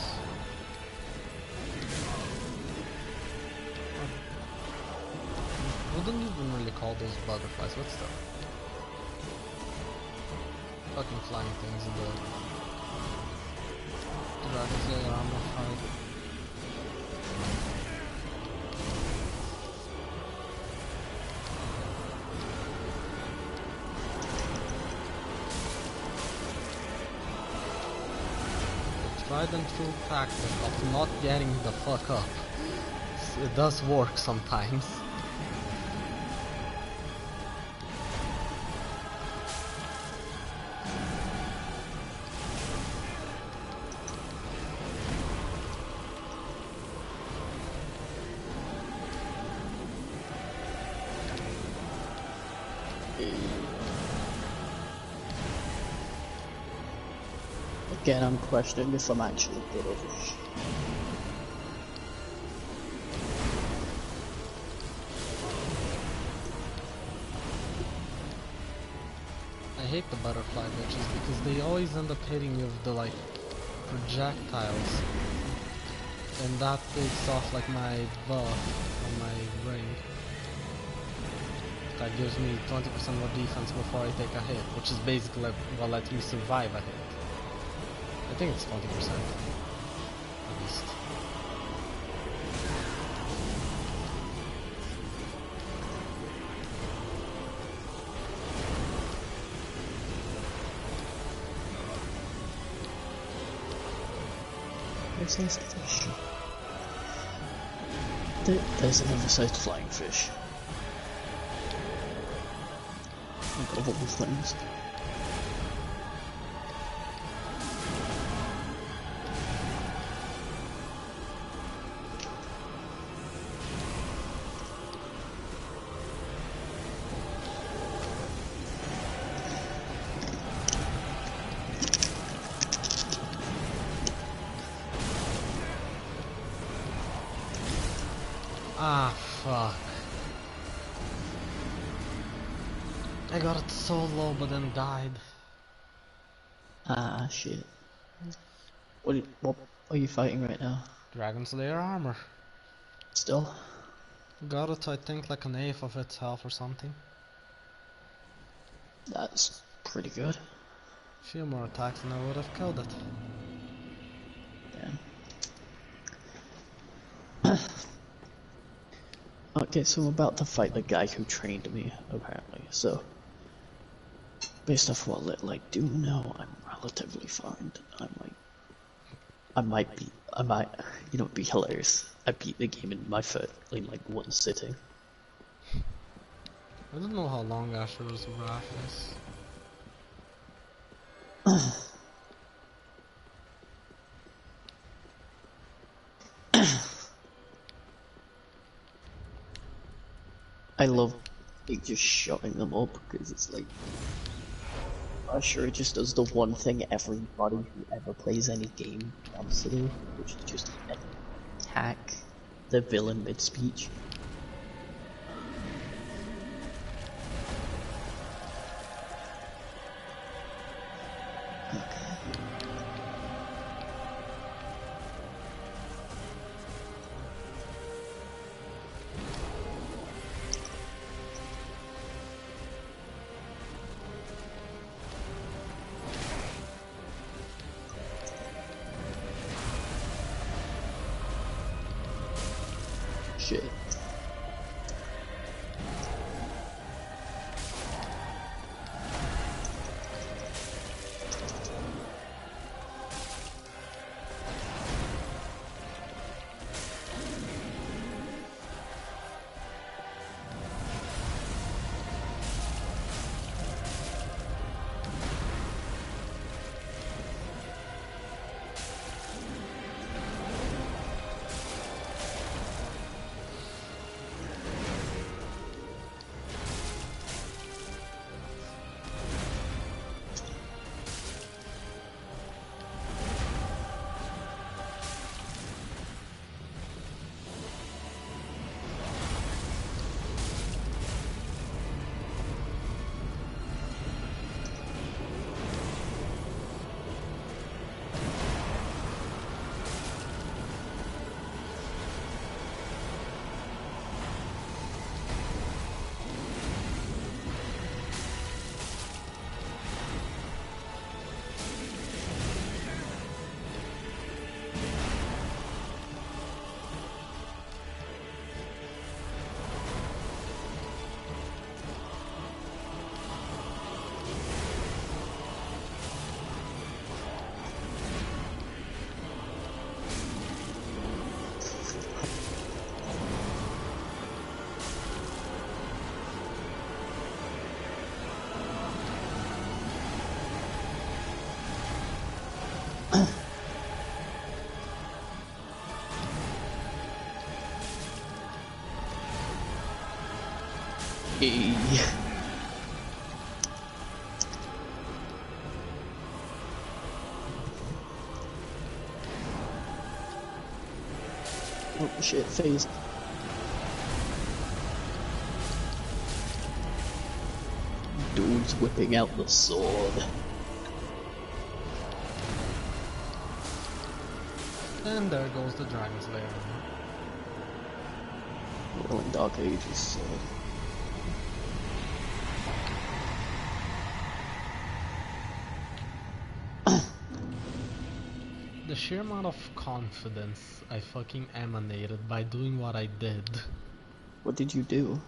Wouldn't even really call those butterflies, what's that? Fucking flying things in the Dragon Slayer armor fight. tried and true tactic of not getting the fuck up. It does work sometimes. Again, I'm questioning if I'm actually good at this. I hate the butterfly bitches because they always end up hitting you with the like projectiles, and that takes off like my buff on my ring. That gives me 20% more defense before I take a hit, which is basically like what lets me survive a hit. I think it's 20% at least. Where's this fish? There's another sized flying fish. Of all things. Ah, fuck. I got it so low but then died. Ah, shit. What are you fighting right now? Dragon Slayer armor. Still? Got it to I think like an eighth of its health or something. That's pretty good. Few more attacks and I would have killed it. Damn. Okay, so I'm about to fight the guy who trained me, apparently, so... Based off what little I do know, I'm relatively fine. I might, you know, it'd be hilarious. I beat the game in like one sitting. I don't know how long Asher's wrath is. I love like, just shutting them up because it's like Usher just does the one thing everybody who ever plays any game wants to do, which is just attack the villain mid-speech. Shit. Eh. Oh shit, phase. Dude's whipping out the sword. And there goes the Dragon's Lair. Rolling Dark Ages sword. The sheer amount of confidence I fucking emanated by doing what I did. What did you do?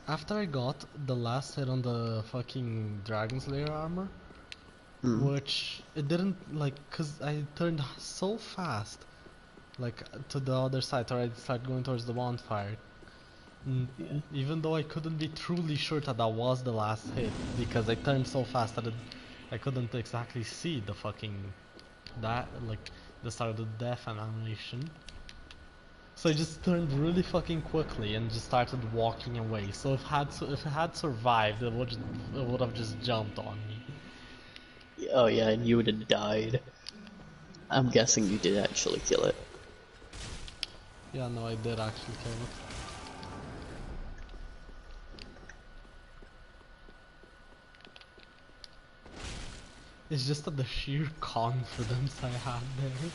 After I got the last hit on the fucking Dragon's Lair armor, which it didn't like, cause I turned so fast, like to the other side, or I started going towards the bonfire. Yeah. Even though I couldn't be truly sure that that was the last hit, because I turned so fast that I couldn't exactly see the fucking like the start of the death animation. So I just turned really fucking quickly and just started walking away. So if it had survived, it would have just jumped on me. Oh yeah, and you would have died. I'm guessing you did actually kill it. Yeah, no, I did actually kill it. It's just that the sheer confidence I had there.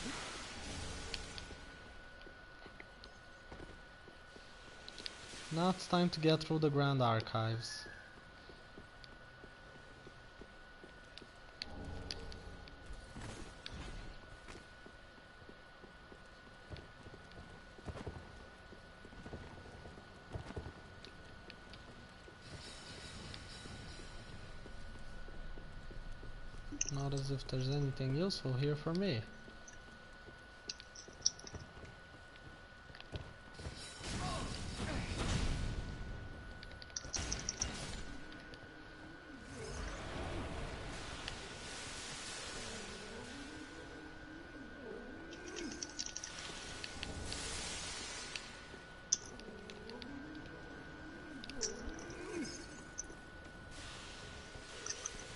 Now it's time to get through the Grand Archives. Not as if there's anything useful here for me.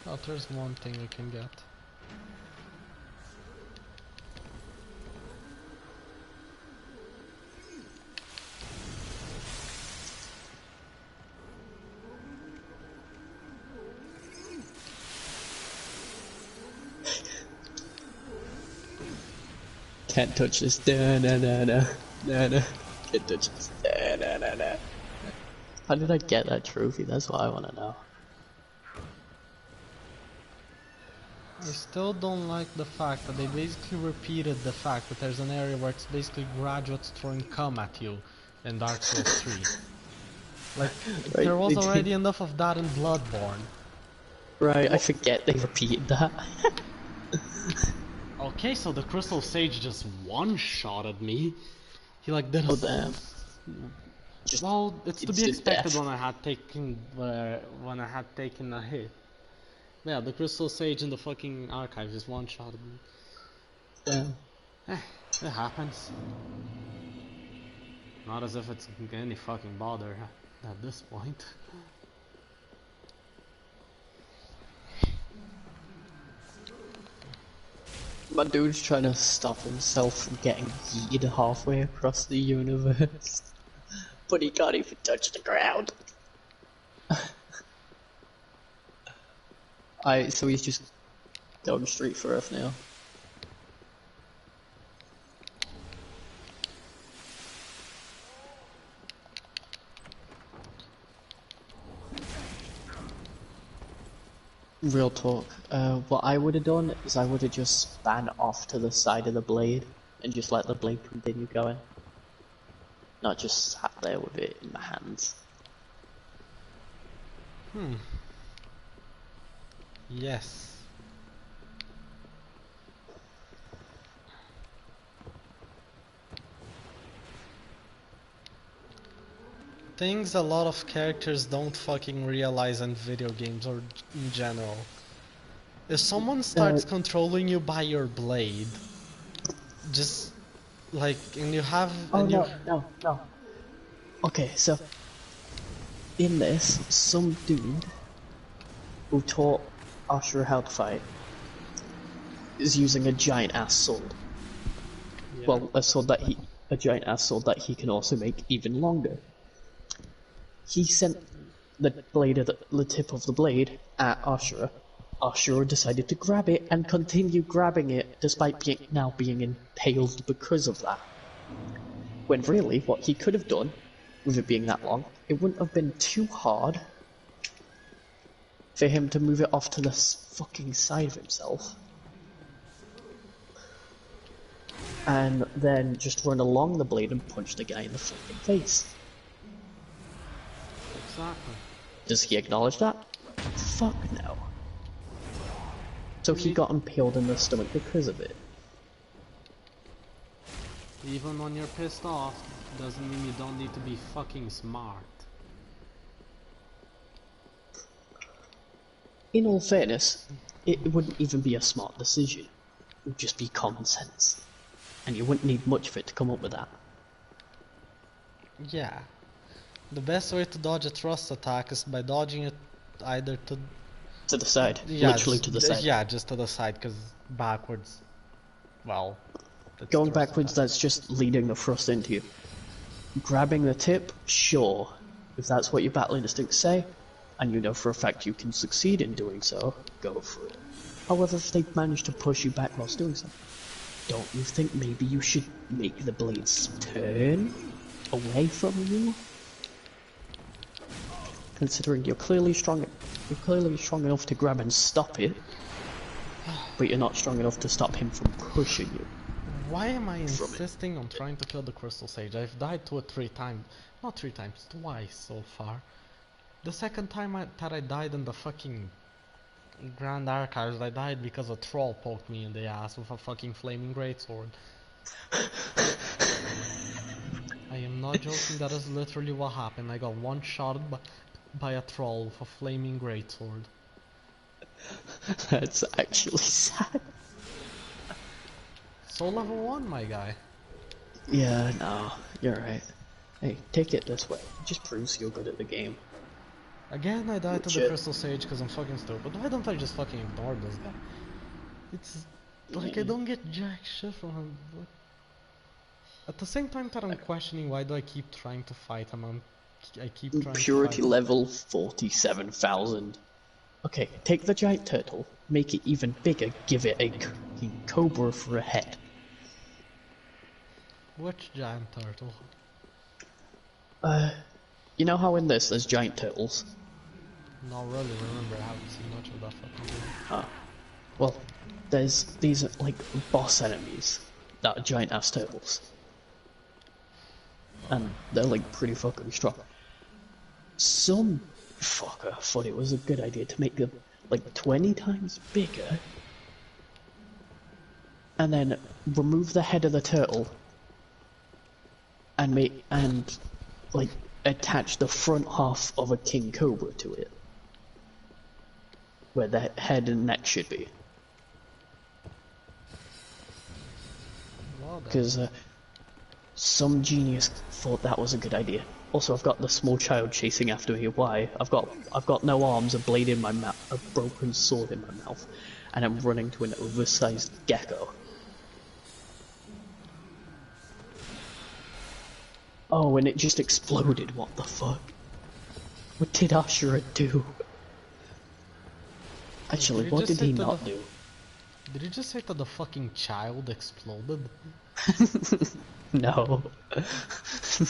Oh, there's one thing we can get. Can't touch this. Da na na na na na. Can't touch this. Da na na na. How did I get that trophy? That's what I want to know. I still don't like the fact that they basically repeated the fact that there's an area where it's basically graduates throwing cum at you in Dark Souls 3. Like, Right, there was already enough of that in Bloodborne. Right, I forget they repeated that. Okay, so the Crystal Sage just one-shotted me. He like did a... Oh damn. Just well, it's to be instant expected death. when I had taken a hit. Yeah, the Crystal Sage in the fucking archives just one-shotted me. Damn. It happens. Not as if it's any fucking bother at this point. My dude's trying to stop himself from getting yeeted halfway across the universe. But he can't even touch the ground. So he's just going straight for Earth now. Real talk, what I would have done is I would have just span off to the side of the blade and just let the blade continue going. Not just sat there with it in my hands. Yes. Things a lot of characters don't fucking realize in video games or in general. If someone starts controlling you by your blade, just like, and you have... Oh and you... no. Okay, so in this, some dude who taught Ashura how to fight is using a giant ass sword. Yeah. Well, a giant ass sword that he can also make even longer. He sent the tip of the blade at Ashura. Ashura decided to grab it and continue grabbing it despite now being impaled because of that. When really, what he could have done, with it being that long, it wouldn't have been too hard for him to move it off to the fucking side of himself. And then just run along the blade and punch the guy in the fucking face. Exactly. Does he acknowledge that? Fuck no. So he got impaled in the stomach because of it. Even when you're pissed off, doesn't mean you don't need to be fucking smart. In all fairness, it wouldn't even be a smart decision. It would just be common sense. And you wouldn't need much of it to come up with that. Yeah. The best way to dodge a thrust attack is by dodging it either to the side. Yeah, literally to the side. Yeah, just to the side, because backwards, well... Going backwards, that's just leading the thrust into you. Grabbing the tip, sure. If that's what your battle instincts say, and you know for a fact you can succeed in doing so, go for it. However, if they manage to push you back whilst doing so, don't you think maybe you should make the blades turn away from you? Considering you're clearly strong enough to grab and stop it, but you're not strong enough to stop him from pushing you. Why am I insisting on trying to kill the Crystal Sage? I've died to it 3 times. Not 3 times, twice so far. The second time that I died in the fucking Grand Archives, I died because a troll poked me in the ass with a fucking flaming greatsword. I am not joking, that is literally what happened. I got one shot by a troll with a flaming greatsword. That's actually sad. So level 1, my guy. Yeah, no, you're right. Hey, take it this way. It just proves you're good at the game. Again, I died to the Crystal Sage because I'm fucking stupid. Why don't I just fucking ignore this guy? It's like I don't get jack shit from him. At the same time that I'm questioning why do I keep trying to fight him, I keep trying Purity to fight level 47,000. Okay, take the giant turtle, make it even bigger, give it a cobra for a head. Which giant turtle? You know how in this there's giant turtles? Not really, remember, I haven't seen much of that fucking game. Well, there's these like boss enemies that are giant ass turtles. And they're like pretty fucking strong. Some fucker thought it was a good idea to make them like 20 times bigger and then remove the head of the turtle and like attach the front half of a king cobra to it where the head and neck should be. Because some genius thought that was a good idea. Also, I've got the small child chasing after me. Why? I've got no arms, a blade in my mouth, a broken sword in my mouth, and I'm running to an oversized gecko. Oh, and it just exploded. What the fuck? What did Ashura do? Actually, what did he not do? Did you just say that the fucking child exploded? No.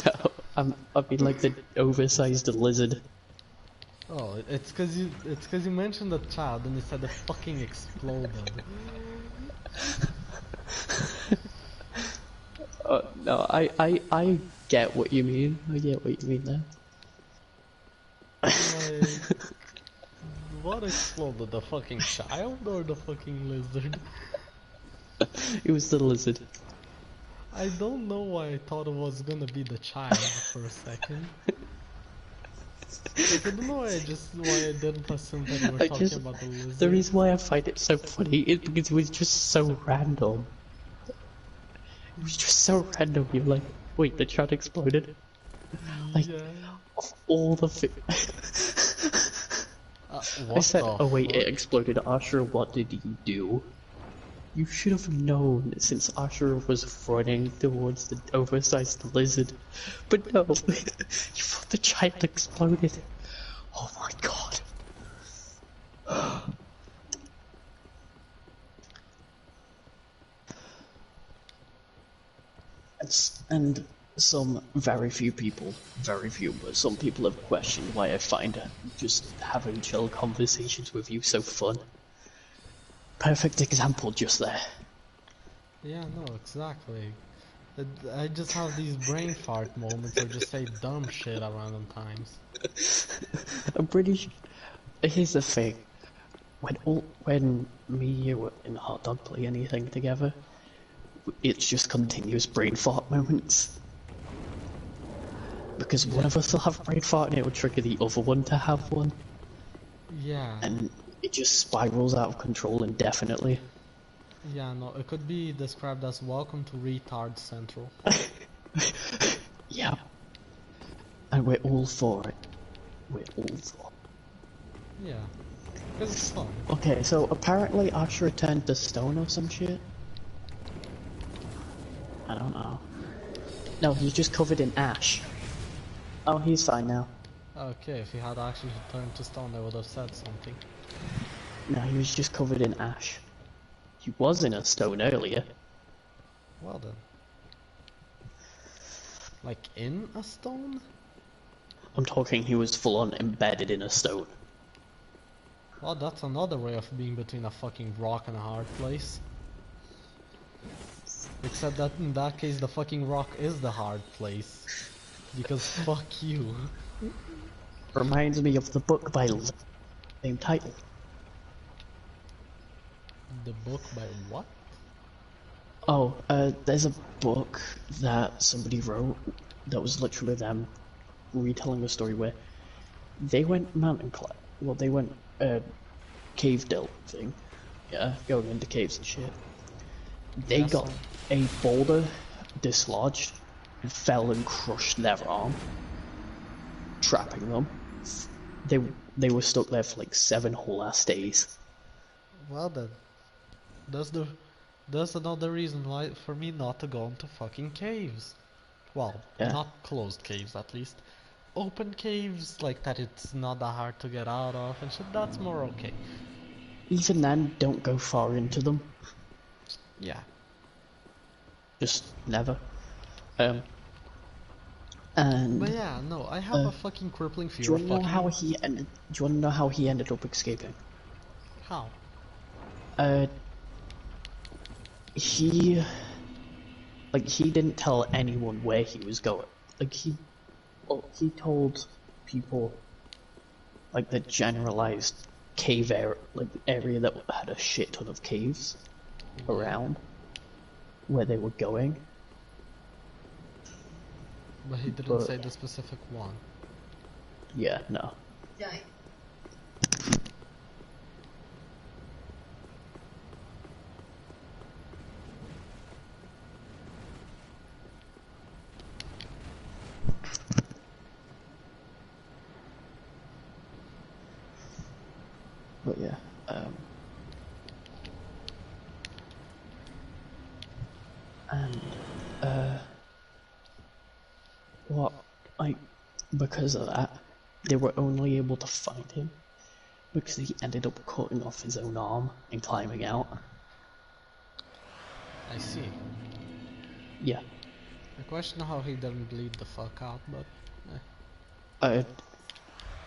No. I mean like the oversized lizard. Oh, it's cause you mentioned the child and you said it fucking exploded. No, I get what you mean. I get what you mean there. Like, what exploded? The fucking child or the fucking lizard? It was the lizard. I don't know why I thought it was gonna be the child for a second. Like, I don't know why I didn't assume that we were talking about the lizard. The reason why I find it so funny is because it was just so random. It was just so random. You're like, wait, the child exploded? Like, yeah. Of all the I What said, the oh wait, it fuck? exploded. Asher, what did you do? You should have known since Asher was running towards the oversized lizard. But no, you thought the child exploded. Oh my god. And some very few people, but some people have questioned why I find just having chill conversations with you so fun. Perfect example just there. Yeah, no, exactly. I just have these brain fart moments or just say dumb shit at random times. I'm pretty sure. Here's the thing. When me, you, and Hot Dog play anything together, it's just continuous brain fart moments. Because one of us will have brain fart and it will trigger the other one to have one. Yeah. And it just spirals out of control indefinitely. Yeah, no, it could be described as welcome to retard central. Yeah. And we're all for it. We're all for it. Yeah. Because it's fun. Okay, so apparently Asher turned to stone or some shit. I don't know. No, he's just covered in ash. Oh, he's fine now. Okay, if he had actually turned to stone, they would have said something. No, he was just covered in ash. He was in a stone earlier. Well then. Like in a stone? I'm talking he was full on embedded in a stone. Well, that's another way of being between a fucking rock and a hard place. Except that in that case the fucking rock is the hard place. Because fuck you. Reminds me of the book by same title. The book by what? Oh, there's a book that somebody wrote that was literally them retelling a story where they went mountain climb. Well, they went cave delving. Yeah, going into caves and shit. They Yes, got a boulder dislodged and fell and crushed their arm, trapping them. They were stuck there for like 7 whole ass days. Well then. That's another reason why for me not to go into fucking caves. Well, Yeah. not closed caves at least. Open caves, like that it's not that hard to get out of and shit, that's more okay. Even then, don't go far into them. Yeah. Just never. And But yeah, no, I have a fucking crippling do you fear want of to know fucking... how he ended? Do you want to know how he ended up escaping? How? He didn't tell anyone where he was going. Like he told people like the generalized cave area that had a shit ton of caves around where they were going. But he didn't say the specific one. Yeah, no. But yeah, because of that, they were only able to find him because he ended up cutting off his own arm and climbing out. I see. Yeah. I question how he didn't bleed the fuck out, but...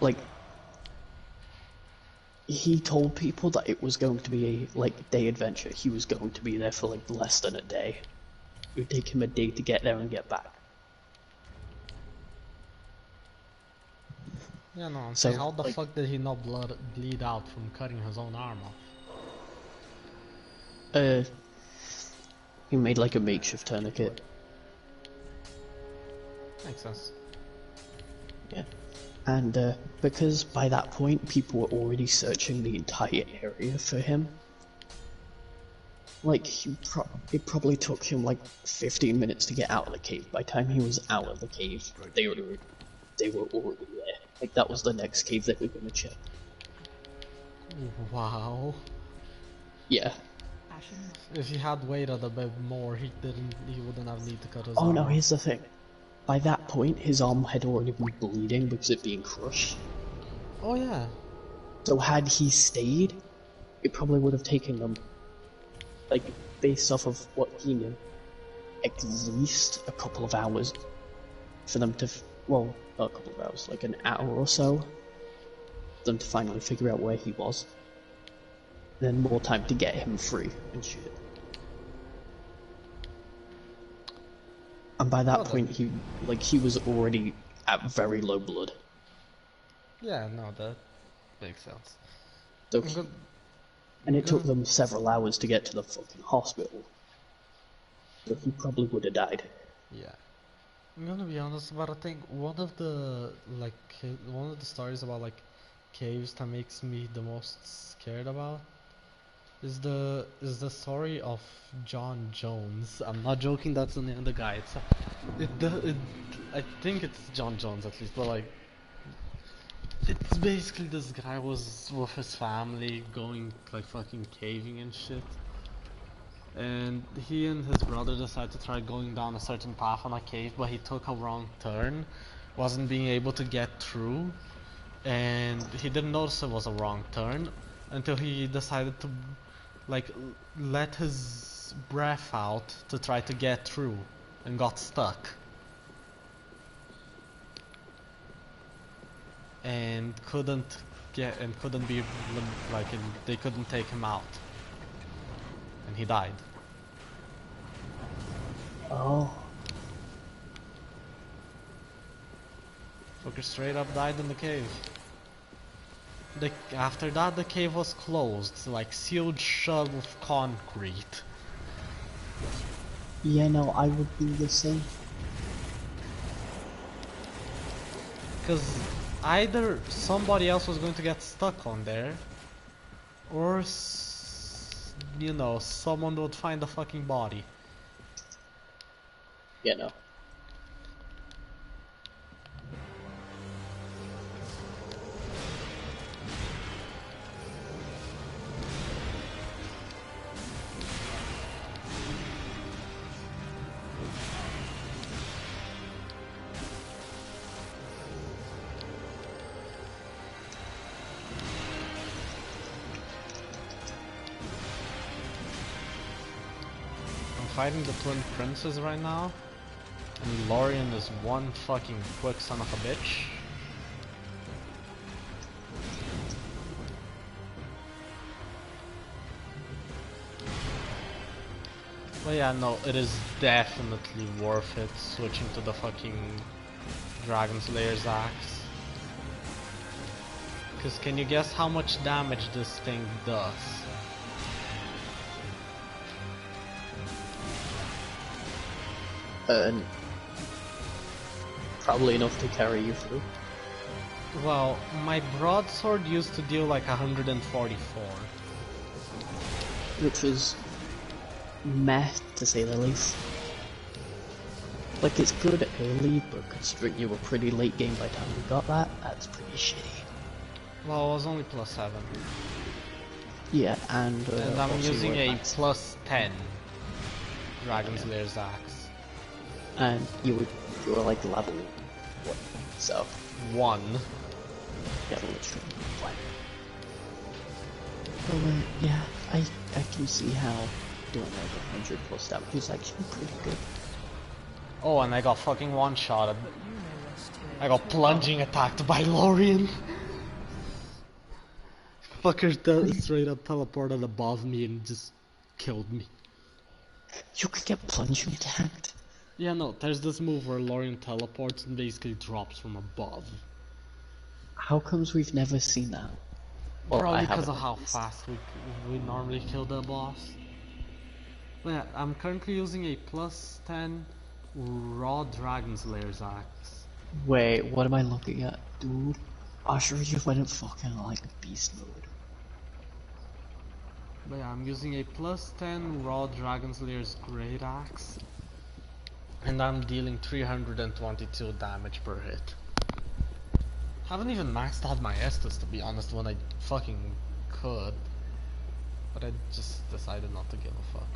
Like, he told people that it was going to be a, day adventure. He was going to be there for, less than a day. It would take him a day to get there and get back. Yeah, no, I'm So, saying, how the fuck did he not bleed out from cutting his own arm off? He made, a makeshift tourniquet. Makes sense. Yeah. And, because by that point, people were already searching the entire area for him. It probably took him, 15 minutes to get out of the cave. By the time he was out of the cave, they were they were already there. Like, that was the next cave they were gonna check. Wow. Yeah. If he had waited a bit more, he wouldn't have need to cut his Oh arm no, off. here's the thing. By that point, his arm had already been bleeding because it being crushed. Oh yeah. So had he stayed, it probably would have taken them, like, based off of what he knew, at least a couple of hours for them to, well, not a couple of hours, like an hour or so, for them to finally figure out where he was. Then more time to get him free and shit. And by that point, he was already at very low blood. Yeah, no, that makes sense. So and it took them several hours to get to the fucking hospital. So he probably would have died. Yeah. I'm gonna be honest, but I think one of the stories about like caves that makes me the most scared about is the story of John Jones. I'm not joking. That's the name of the guy. I think it's John Jones at least, but like it's basically this guy was with his family going like fucking caving and shit. And he and his brother decided to try going down a certain path on a cave, but he took a wrong turn, wasn't being able to get through, and he didn't notice it was a wrong turn until he decided to like let his breath out to try to get through and got stuck. And couldn't be like they couldn't take him out. And he died. Oh. Fucker straight up died in the cave. After that the cave was closed, like sealed shut with concrete. Yeah, no, I would do the same. Because either somebody else was going to get stuck on there, or you know, someone would find the fucking body. Yeah, no. Fighting the twin princes right now, and Lorien is one fucking quick son of a bitch. But yeah, no, it is definitely worth it switching to the fucking Dragon Slayer's axe. Cause can you guess how much damage this thing does? Probably enough to carry you through. Well, my broadsword used to deal like 144. Which was meh, to say the least. Like, it's good early, but considering you were pretty late game by the time you got that, that's pretty shitty. Well, it was only +7. Yeah, and I'm using a +10 Dragon Slayer's axe. And you were like level 1, so 1. Yeah, literally 1. But yeah, I can see how doing like 100+ damage is actually pretty good. Oh, and I got fucking one-shotted. I got plunging attacked by Lorien. Fucker straight up teleported above me and just killed me. You could get plunging attacked? Yeah, no, there's this move where Lorien teleports and basically drops from above. How comes we've never seen that? Well, probably because of how fast we normally kill the boss. But yeah, I'm currently using a +10 raw Dragon Slayer's axe. Wait, what am I looking at? Dude, I sure you went in fucking like beast mode. But yeah, I'm using a +10 raw Dragon Slayer's great axe. And I'm dealing 322 damage per hit. Haven't even maxed out my Estus to be honest when I fucking could. But I just decided not to give a fuck.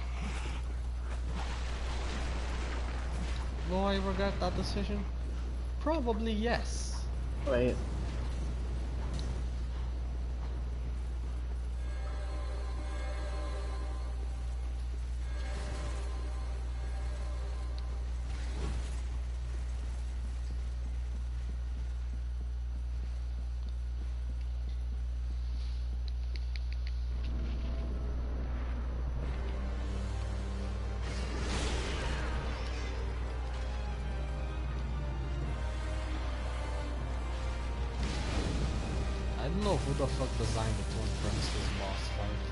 Will I regret that decision? Probably yes. Wait. I don't know who the fuck designed the Twin Princes boss fight.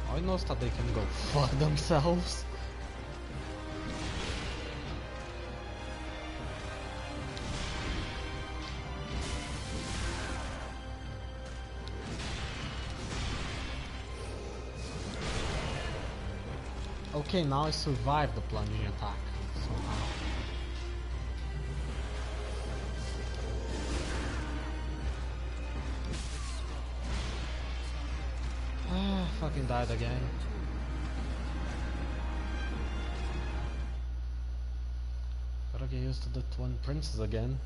All I know is that they can go fuck themselves. Okay, now I survived the plunging attack somehow. Fucking died again. Gotta get used to the Twin Princes again.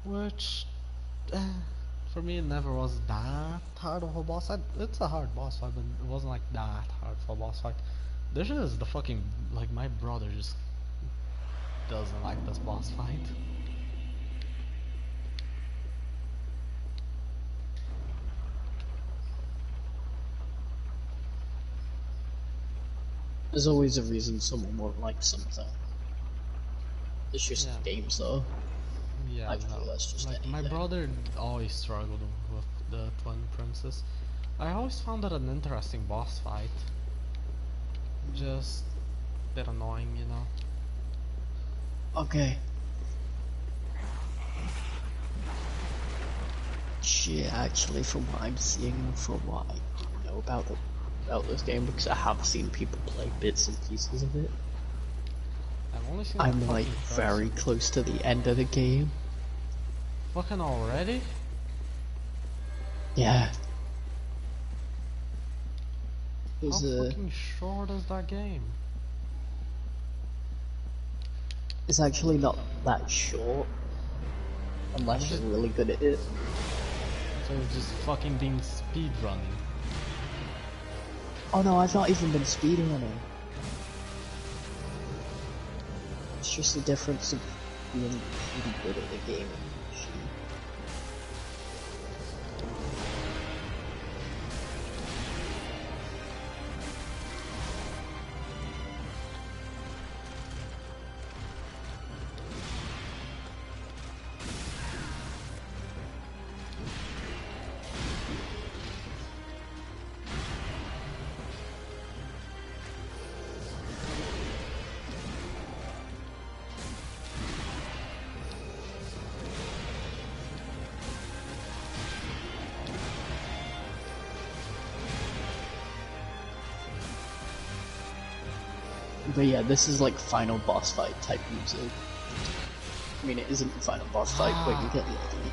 Which, for me, it never was that hard of a boss fight. It's a hard boss fight, but it wasn't like that hard for a boss fight. This is the fucking, like, my brother just doesn't like this boss fight. There's always a reason someone won't like something. It's just games though. Yeah, I feel that's just like anything. my brother always struggled with the Twin Princes. I always found it an interesting boss fight. Just a bit annoying, you know. Okay. Shit, actually, from what I'm seeing, from what I know about this game, because I have seen people play bits and pieces of it, I've only seen I'm like very close to the end of the game. Fucking already? Yeah. How fucking short is that game? It's actually not that short, unless you're really good at it. So you're just fucking being speedrunning. Oh no, I've not even been speedrunning. It's just the difference of being pretty good at the game. But yeah, this is like final boss fight type music. I mean, it isn't the final boss fight, but you get the idea.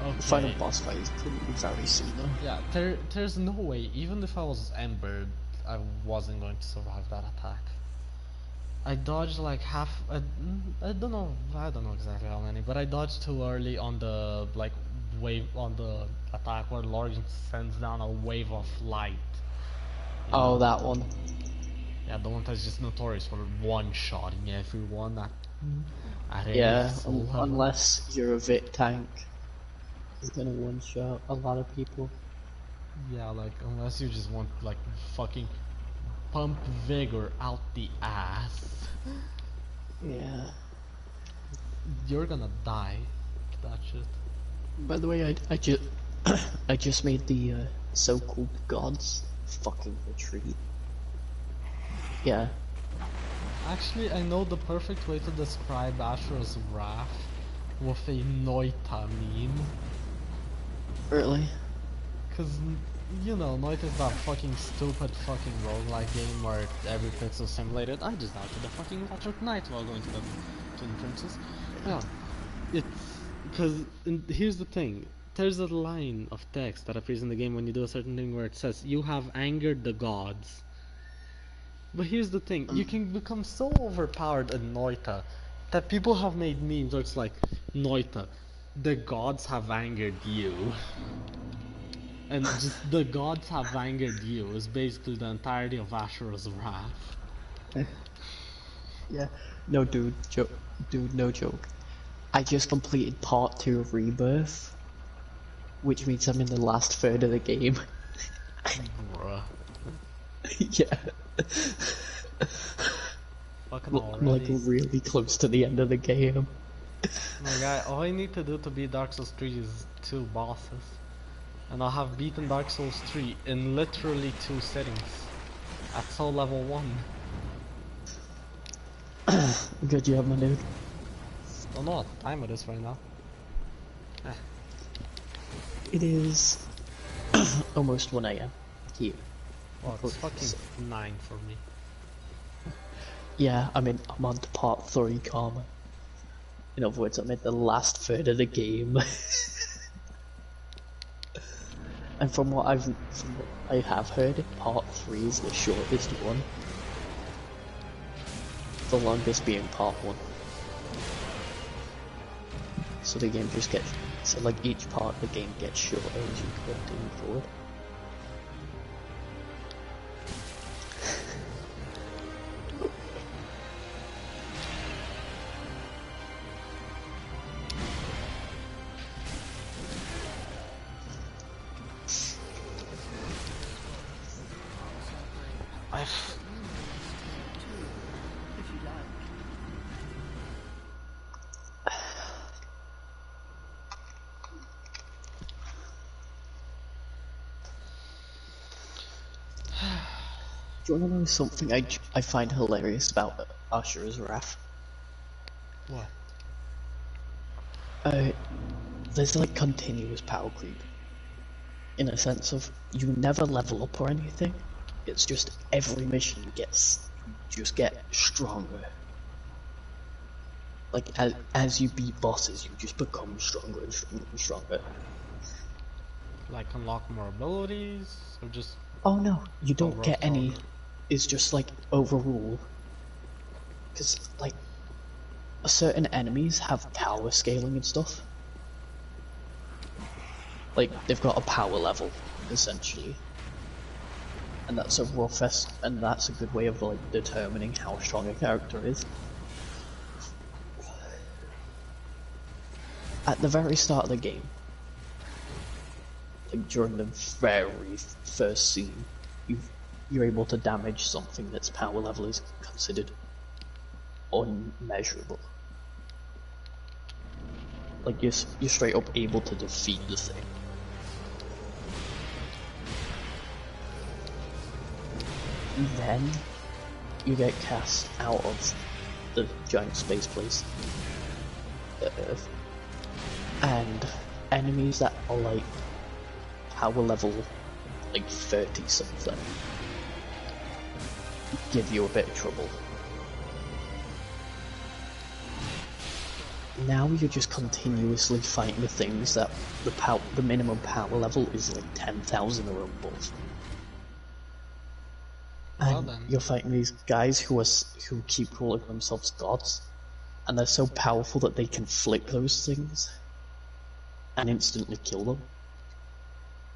Okay. The final boss fight is pretty very similar. Yeah, there's no way, even if I was embered, I wasn't going to survive that attack. I dodged like half, I don't know exactly how many, but I dodged too early on the like wave on the attack where Lorgan sends down a wave of light. Oh, that one. Yeah, the one that's just notorious for one-shotting everyone at Yeah, any unless you're a Vic tank, it's gonna one-shot a lot of people. Yeah, like, unless you just want, like, fucking pump vigor out the ass. Yeah. You're gonna die. That shit. By the way, I just made the so-called gods fucking retreat. Yeah. Actually, I know the perfect way to describe Ashura's wrath with a Noita meme. Really? Cause, you know, Noita is that fucking stupid fucking roguelike game where every pixel simulated. I just died to the fucking Electric Knight while going to the Twin Princes. Yeah, it's because here's the thing. There's a line of text that appears in the game when you do a certain thing where it says you have angered the gods. But here's the thing, you can become so overpowered in Noita that people have made memes where it's like, Noita, the gods have angered you. And just the gods have angered you is basically the entirety of Ashura's wrath. Yeah. No, dude, no joke. I just completed part 2 of Rebirth, which means I'm in the last third of the game. Bruh. Yeah. Fucking I'm like already. really close to the end of the game. My guy, all I need to do to beat Dark Souls 3 is 2 bosses. And I'll have beaten Dark Souls 3 in literally 2 sittings. At soul level 1. Good job, my dude. Don't know what time it is right now. It is almost 1 AM here. Well, it's fucking 9 for me. Yeah, I'm on to part 3, Karma. In other words, I'm at the last third of the game. And from what I have heard, part 3 is the shortest one. The longest being part 1. So the game just gets, so like each part of the game gets shorter as you continue forward. Do you want to know something I find hilarious about Ashura's Wrath? What? There's like continuous power creep. In a sense of, you never level up or anything. It's just every mission you just get stronger. Like, as you beat bosses, you just become stronger and stronger and stronger. Like unlock more abilities? Or just... Oh no, you don't overall get any. power? It's just like overall. Because, like, certain enemies have power scaling and stuff. Like, they've got a power level, essentially. And that's a and that's a good way of, like, determining how strong a character is. At the very start of the game, like, during the very first scene, you're able to damage something that's power level is considered unmeasurable. Like, you're straight up able to defeat the thing. Then you get cast out of the giant space place, the Earth, and enemies that are like power level like 30 something give you a bit of trouble. Now you're just continuously fighting the things that the minimum power level is like 10,000 or above. Well And then. you're fighting these guys who keep calling themselves gods, and they're so powerful that they can flick those things and instantly kill them.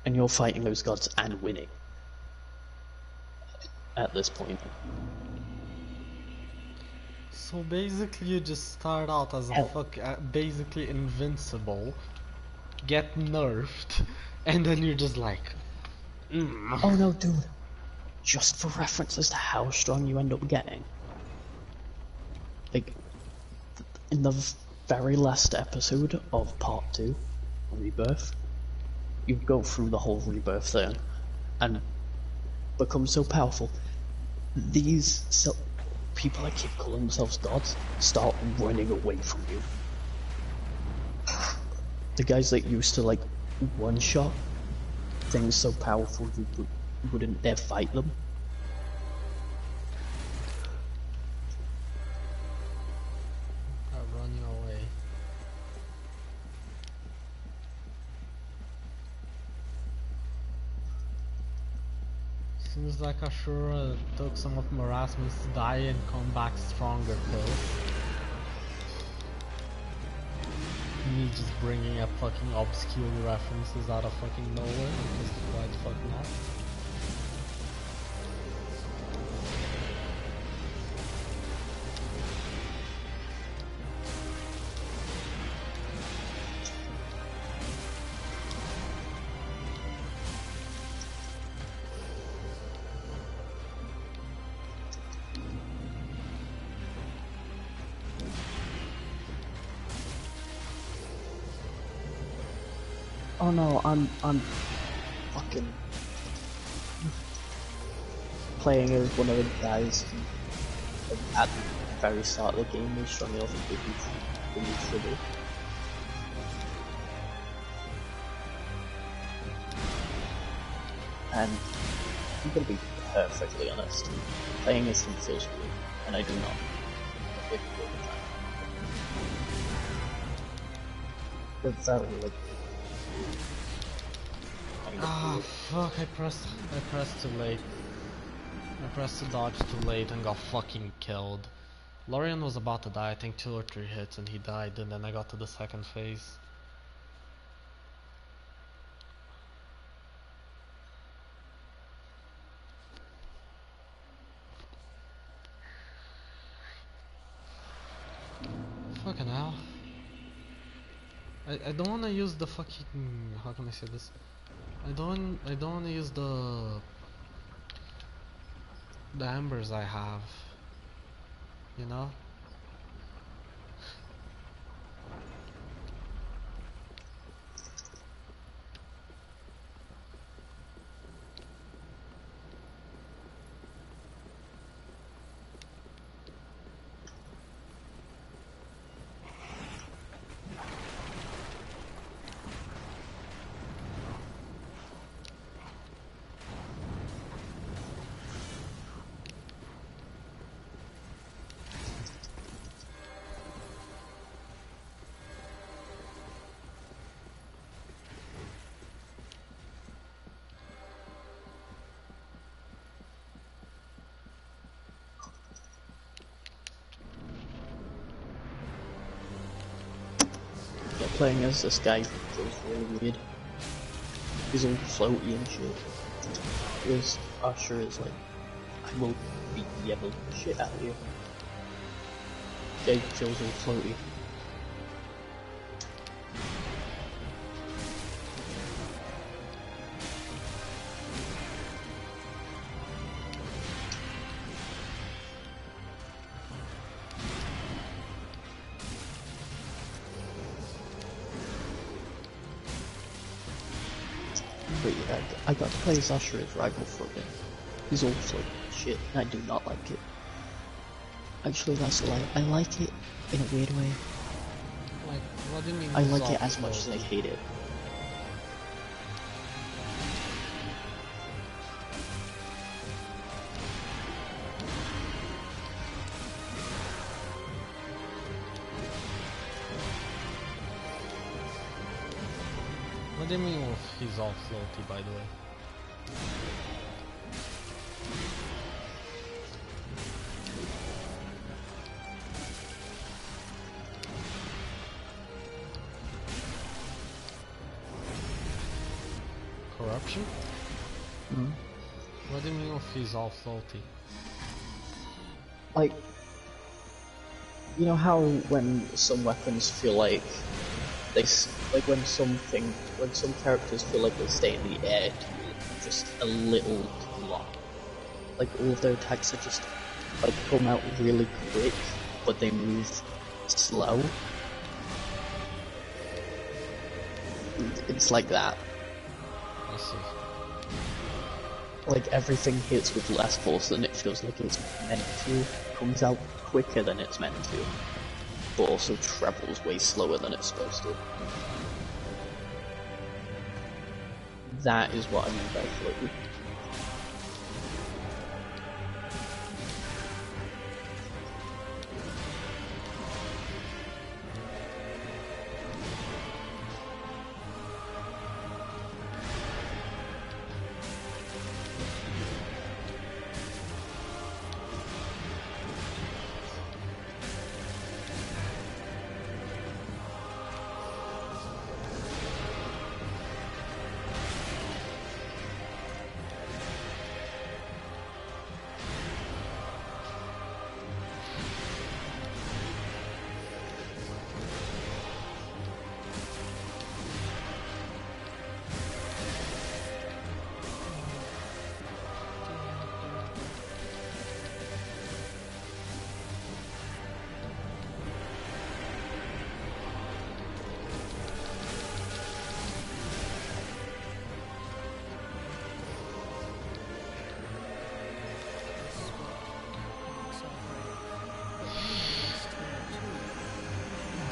And you're fighting those gods and winning at this point. So basically you just start out as a basically invincible, get nerfed, and then you're just like... Oh no, dude. Just for reference as to how strong you end up getting. Like, in the very last episode of Part 2, Rebirth, you go through the whole Rebirth thing, and become so powerful. These people that keep calling themselves gods start running away from you. The guys that used to, like, one-shot things so powerful you wouldn't dare fight them. I run you away. Seems like Ashura took some of Marasmus' die and come back stronger though. Me just bringing up fucking obscure references out of fucking nowhere because why the fuck not? Oh no, I'm fucking playing as one of the guys who, at the very start of the game was showing me off a big trouble. And I'm gonna be perfectly honest, playing as him feels weird, and I do not like it all the time. It's very like Ah, fuck, I pressed too late. I pressed to dodge too late and got fucking killed. Lorian was about to die, I think 2 or 3 hits and he died, and then I got to the second phase. Fucking hell. I don't wanna use the fucking, how can I say this? I don't wanna use the embers I have, you know? playing as this guy feels really weird. He's all floaty and shit. Whereas Usher is like, I will beat the ever shit out of you. Guy feels all floaty. But yeah, I got to play as Usher as rival for him. He's all floaty and shit, and I do not like it. Actually, that's a lie. I like it in a weird way. Like, what do you mean? I like it as much as I hate it. What do you mean if he's all floaty, by the way? Corruption? Mm. What do you mean if he's all floaty? Like, you know how when some weapons feel like like when some characters feel like they stay in the air just a little too long. Like all of their attacks are just like come out really quick, but they move slow. It's like that. I see. Like everything hits with less force than it feels like it's meant to, comes out quicker than it's meant to, but also travels way slower than it's supposed to. That is what I mean by floaty.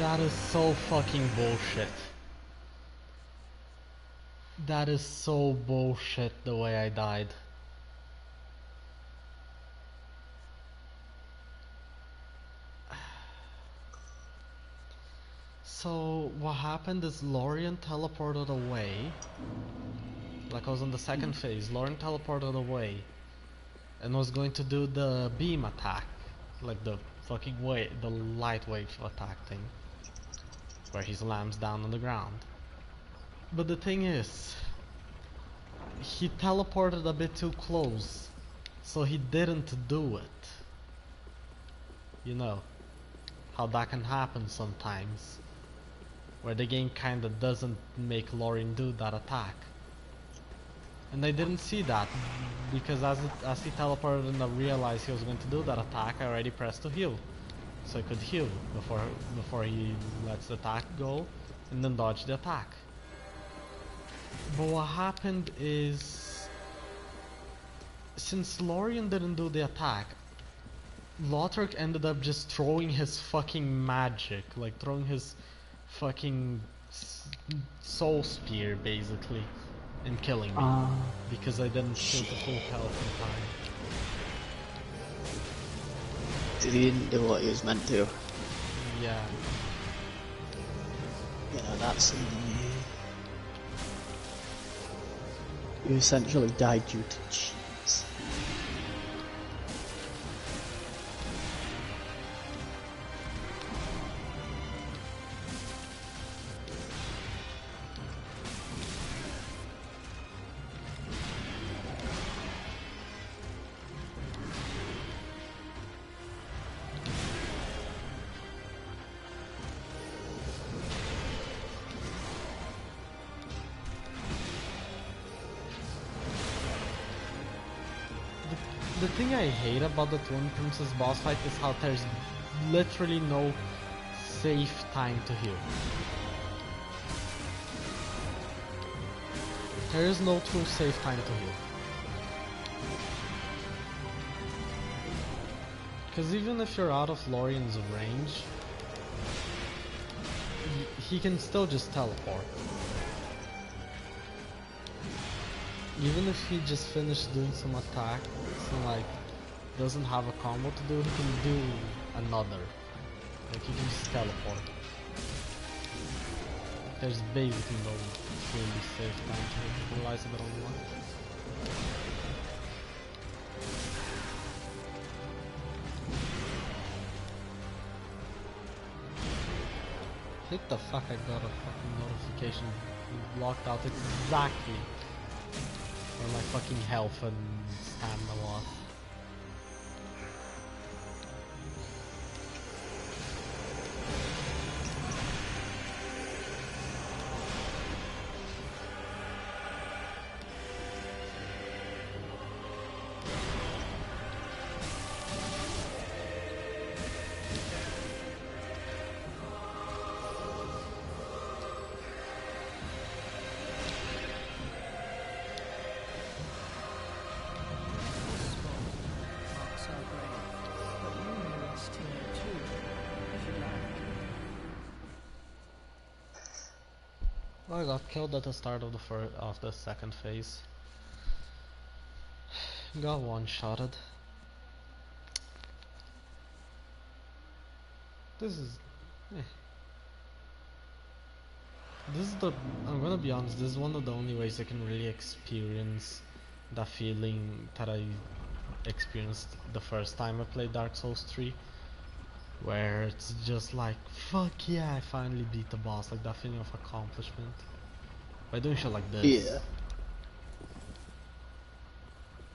That is so fucking bullshit. That is so bullshit the way I died. So what happened is Lorian teleported away. Like I was on the second phase, Lorian teleported away and was going to do the beam attack. Like the fucking the light wave attack thing. Where he slams down on the ground. But the thing is, he teleported a bit too close, so he didn't do it. You know, how that can happen sometimes. Where the game kinda doesn't make Lorian do that attack. And I didn't see that, because as he teleported and I realized he was going to do that attack, I already pressed to heal. So I could heal before he lets the attack go, and then dodge the attack. But what happened is, since Lorian didn't do the attack, Lothric ended up just throwing his fucking magic, like throwing his fucking soul spear basically, and killing me because I didn't kill the full health in time. He didn't do what he was meant to. Yeah. You know, that's you essentially died due to cheats. The thing I hate about the Twin Princess boss fight is how there's literally no safe time to heal. There is no true safe time to heal. Because even if you're out of Lorian's range, he can still just teleport. Even if he just finished doing some attack, and like doesn't have a combo to do, he can do another. Like he can just teleport. There's basically no truly safe time to realize it on one. I think the fuck I got a fucking notification blocked out exactly where my fucking health and stamina was. I got killed at the start of the second phase. Got one-shotted. This is... This is the... I'm gonna be honest, this is one of the only ways I can really experience that feeling that I experienced the first time I played Dark Souls 3. Where it's just like, fuck yeah, I finally beat the boss, like that feeling of accomplishment. By doing shit like this. Yeah.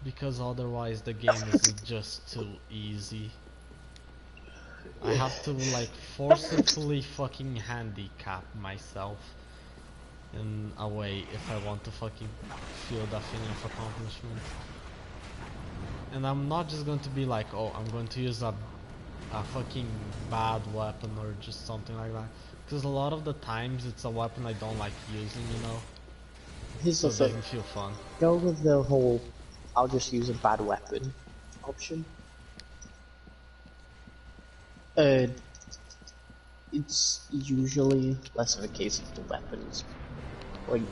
Because otherwise the game is just too easy. I have to like forcibly fucking handicap myself in a way if I want to fucking feel that feeling of accomplishment. And I'm not just going to be like, oh, I'm going to use a fucking bad weapon or just something like that, because a lot of the times it's a weapon I don't like using, you know. Here's So the it thing. doesn't feel fun. Go with the whole I'll just use a bad weapon option. You it's usually less of a case of the weapons. Like,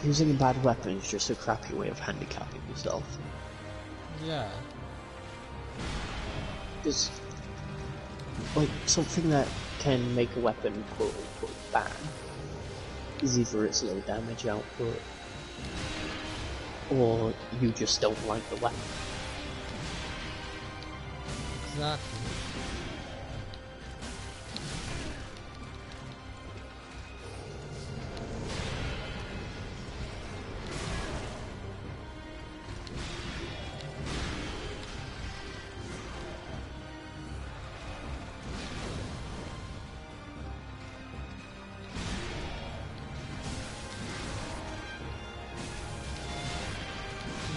using a bad weapon is just a crappy way of handicapping yourself. Yeah. It's like something that can make a weapon quote unquote bad is either its low damage output or you just don't like the weapon. Exactly.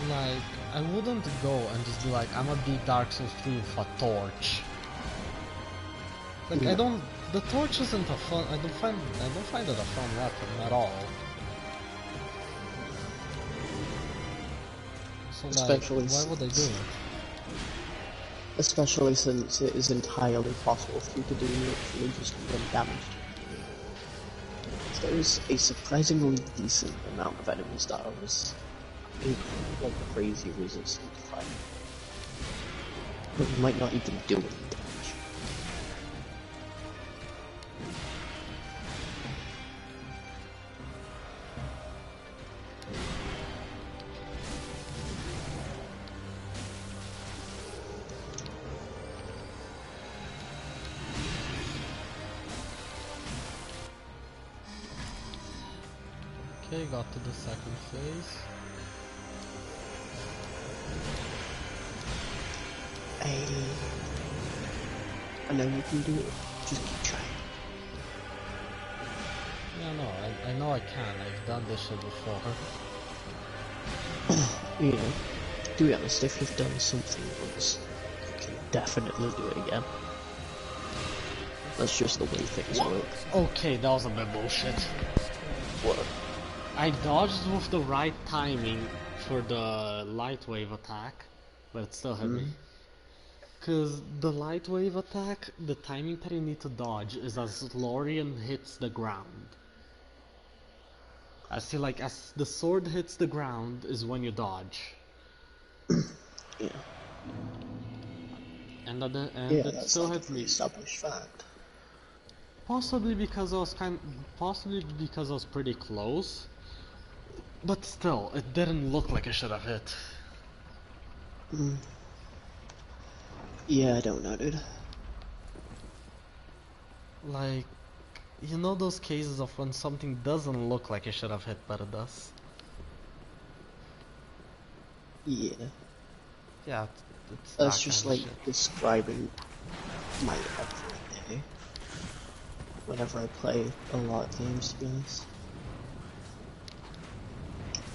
Like, I wouldn't go and just be like, I'm gonna beat Dark Souls 3 with a torch. Like, No. I don't. The torch isn't a fun. I don't find it a fun weapon at all. So like, Especially why would I do it? Especially since it is entirely possible for you to do literally just one damage. There's a surprisingly decent amount of enemies that are like crazy resistant to fire. But you might not even do any damage. Okay, got to the second phase. I know you can do it. Just keep trying. Yeah, no, I know I can. I've done this shit before. You know, to be honest, if you've done something once, you can definitely do it again. That's just the way things work. Okay, that was a bit bullshit. What? I dodged with the right timing for the light wave attack, but it still hit me. Cause the light wave attack, the timing that you need to dodge is as Lorien hits the ground. I feel like as the sword hits the ground is when you dodge. Yeah. And Yeah, it that's still like a hit pretty me. established fact. Possibly because I was pretty close. But still, it didn't look like it should have hit. Yeah, I don't know, dude. Like, you know those cases of when something doesn't look like it should have hit, but it does? Yeah. Yeah, it's That's that just kind of like shit. describing my everyday whenever I play a lot of games, to be honest.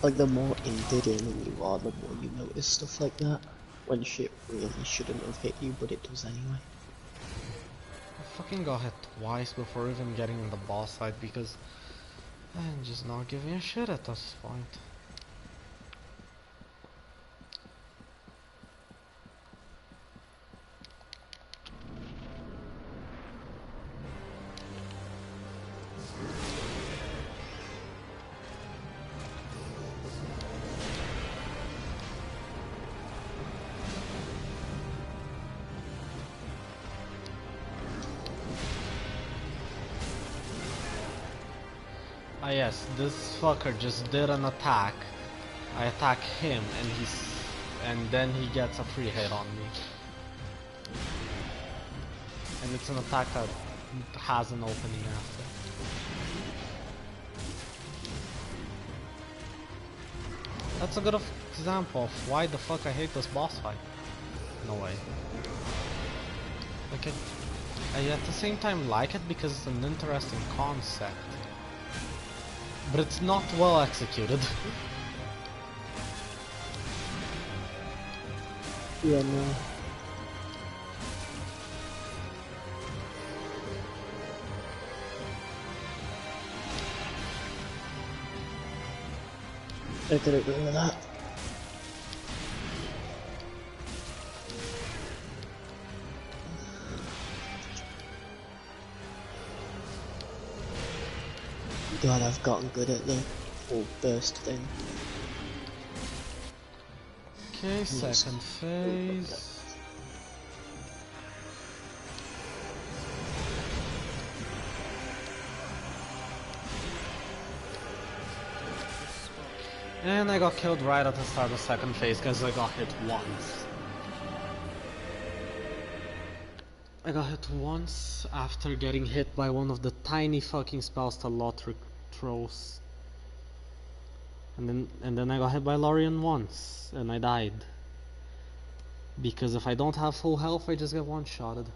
Like, the more into gaming you are, the more you notice stuff like that. When shit really shouldn't have hit you, but it does anyway. I fucking got hit twice before even getting in the boss fight because I'm just not giving a shit at this point. Ah yes, this fucker just did an attack. I attack him and then he gets a free hit on me. And it's an attack that has an opening after. That's a good example of why the fuck I hate this boss fight. No way. Like I at the same time like it because it's an interesting concept. But it's not well executed. Yeah, no. I could agree with that. glad I've gotten good at the whole burst thing. Okay, second phase. And I got killed right at the start of second phase because I got hit once. I got hit once after getting hit by one of the tiny fucking spells that Lothric throws. And then I got hit by Lorien once and I died. Because if I don't have full health I just get one-shotted.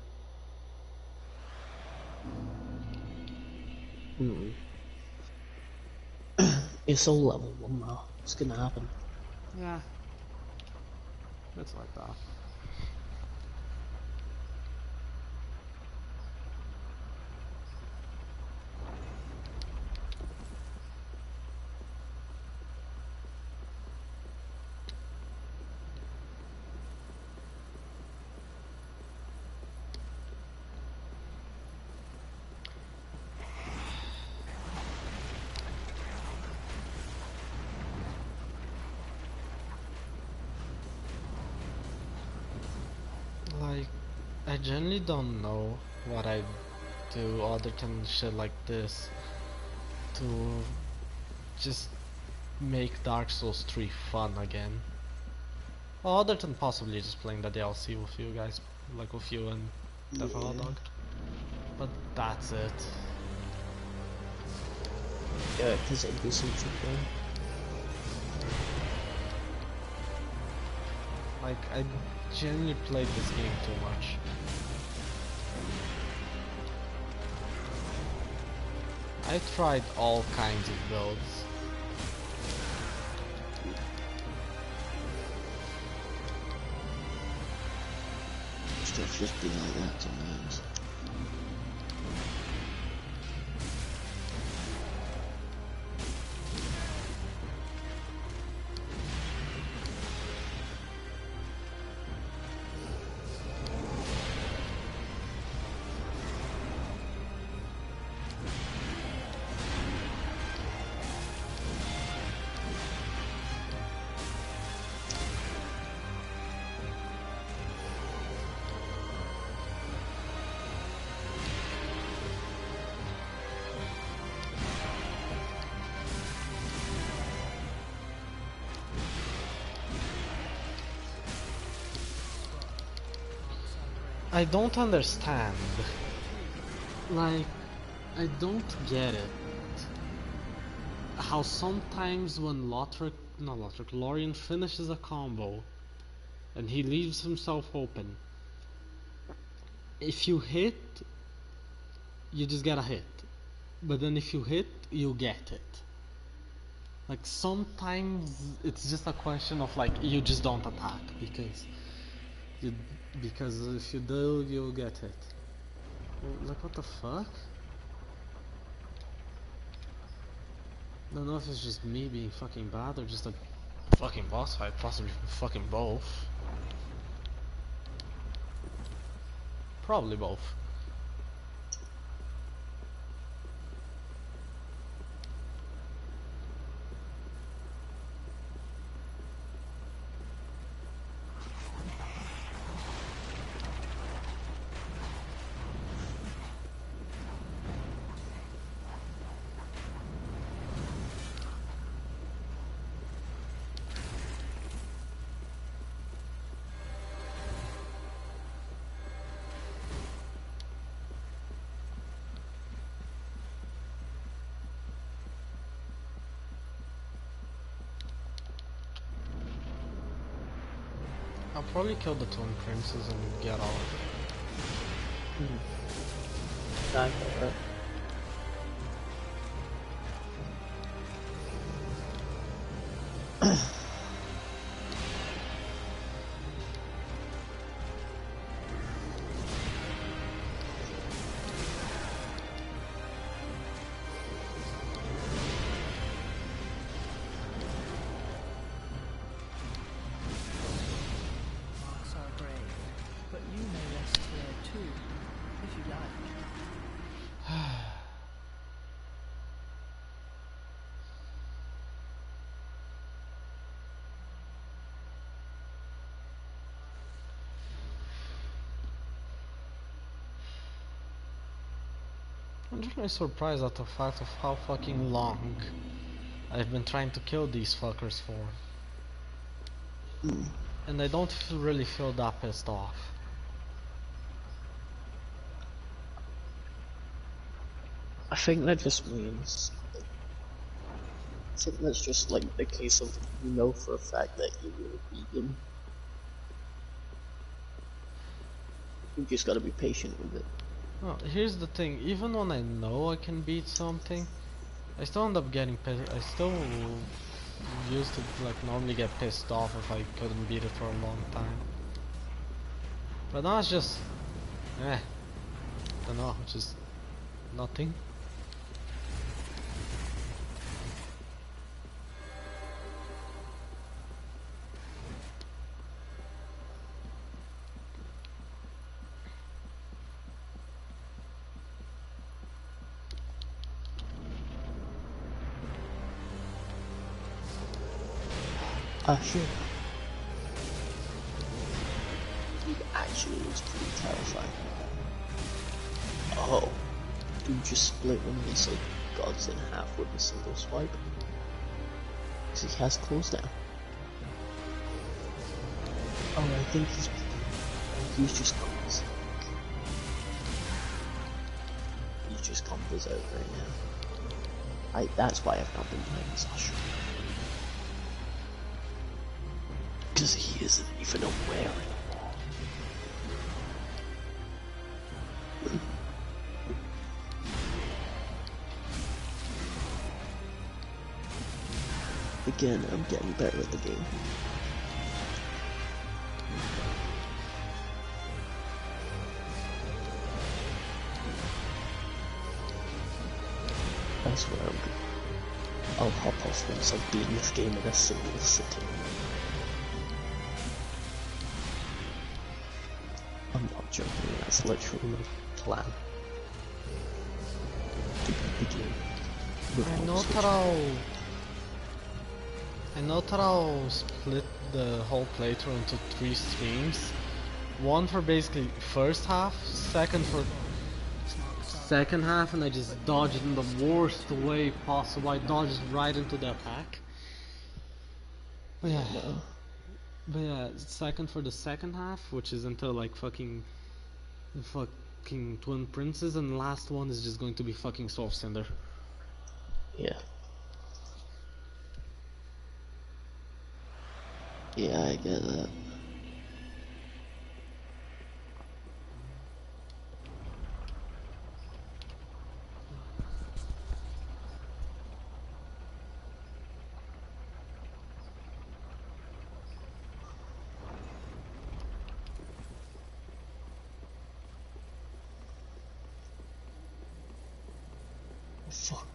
It's all level 1 now. It's gonna happen. Yeah. It's like that. Like, I generally don't know what I do other than shit like this to just make Dark Souls 3 fun again. Well, other than possibly just playing the DLC with you guys, like with you and the Hot Dog. But that's it. Yeah, because it'd be something fun. Like, I genuinely played this game too much. I tried all kinds of builds. Stuff just be like that sometimes. I don't understand. Like, I don't get it. How sometimes when Lorien finishes a combo and he leaves himself open, if you hit, you just get a hit. But then if you hit, you get it. Like, sometimes it's just a question of like, you just don't attack because if you do, you'll get hit. Well, like, what the fuck? I don't know if it's just me being fucking bad or just a fucking boss fight, possibly fucking both. Probably both. I'll probably kill the Twin Princes and get out. Time for it. I'm really surprised at the fact of how fucking long I've been trying to kill these fuckers for. And I don't really feel that pissed off. I think that just means, I think that's just like the case of, you know for a fact that you will beat them. You just gotta be patient with it. Well, here's the thing, even when I know I can beat something, I still end up getting pissed. I still used to like normally get pissed off if I couldn't beat it for a long time. But now it's just, don't know, just nothing. Sure. It actually looks pretty terrifying. Oh, dude just split one of these like gods in half with a single swipe. Because he has claws now. Oh, I think he's just combos. He's just combos out right now. That's why I've not been playing Sasha. Because he isn't even aware anymore. Again, I'm getting better at the game. I swear I'll hop off once I've beaten this game in a single sitting. I'm not joking, that's literally my plan. To beat the game. I know that I'll split the whole playthrough into 3 streams. One for basically first half, second for second half, and I just dodged in the worst way possible. I dodged right into the attack. But yeah, second for the second half, which is until like fucking Twin Princes, and the last one is just going to be fucking Soul Cinder. Yeah. Yeah, I get that. Fuck.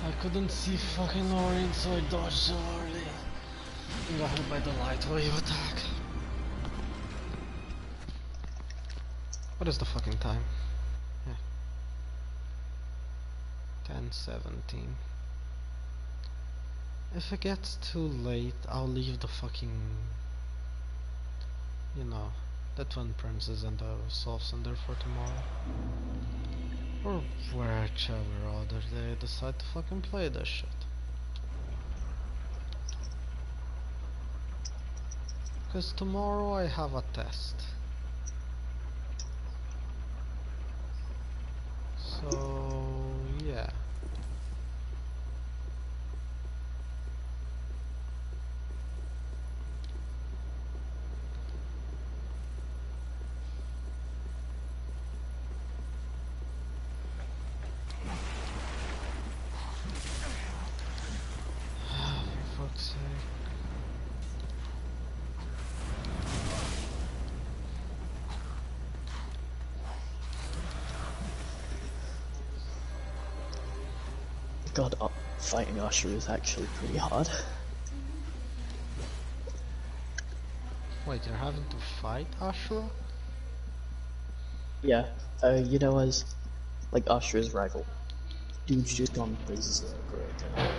I couldn't see fucking Orion, so I dodged so early and got hit by the light wave attack. What is the fucking time? Yeah. 10:17. If it gets too late, I'll leave the fucking, you know, the Twin Princes and the Soul Cinder for tomorrow. Or whichever other day I decide to fucking play this shit. Cause tomorrow I have a test. So yeah. fuck's sake. God, fighting Usher is actually pretty hard. Wait, you're having to fight Ashura? Yeah, you know, as like Usher's rival. Dude's just gone berserk right there.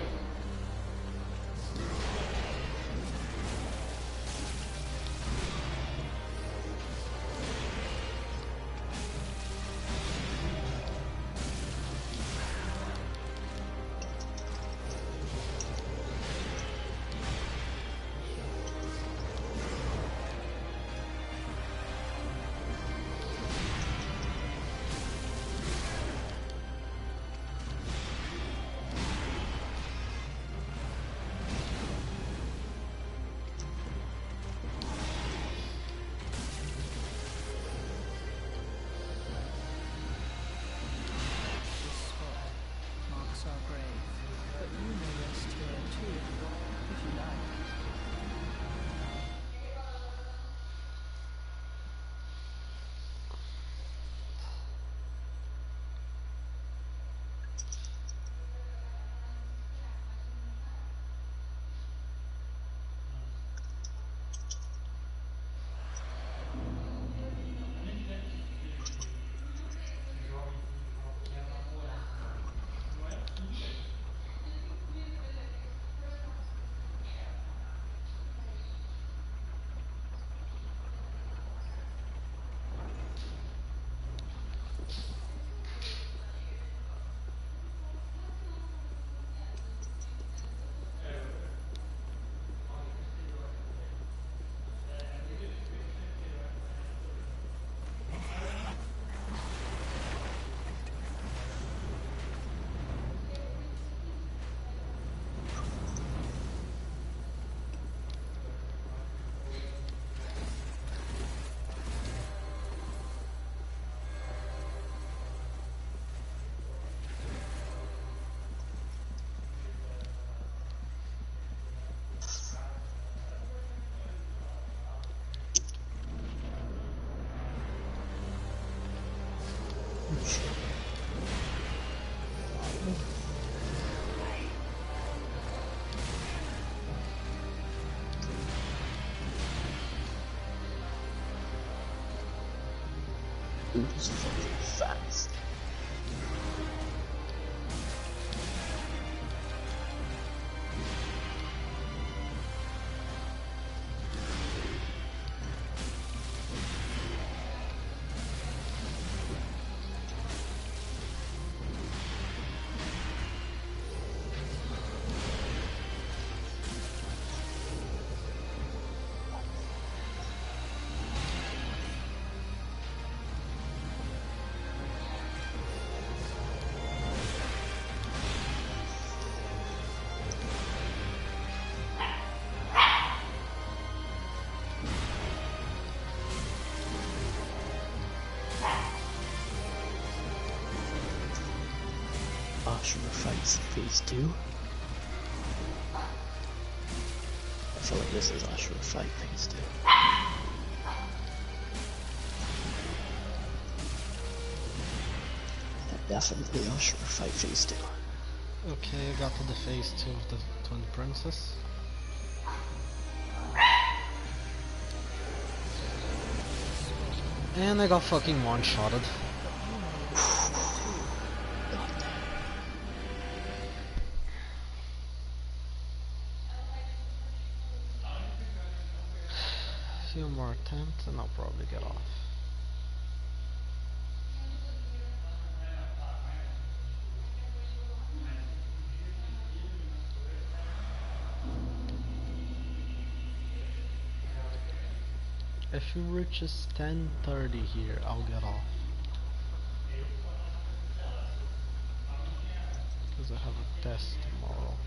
Dude is fucking fast. Ashura fights phase 2. I feel like this is Ashura fight phase 2. Yeah, definitely Ashura fight phase 2. Okay, I got to the phase 2 of the Twin Princess. And I got fucking one-shotted. Few more attempts and I'll probably get off. If it reaches 10:30 here, I'll get off. Because I have a test tomorrow.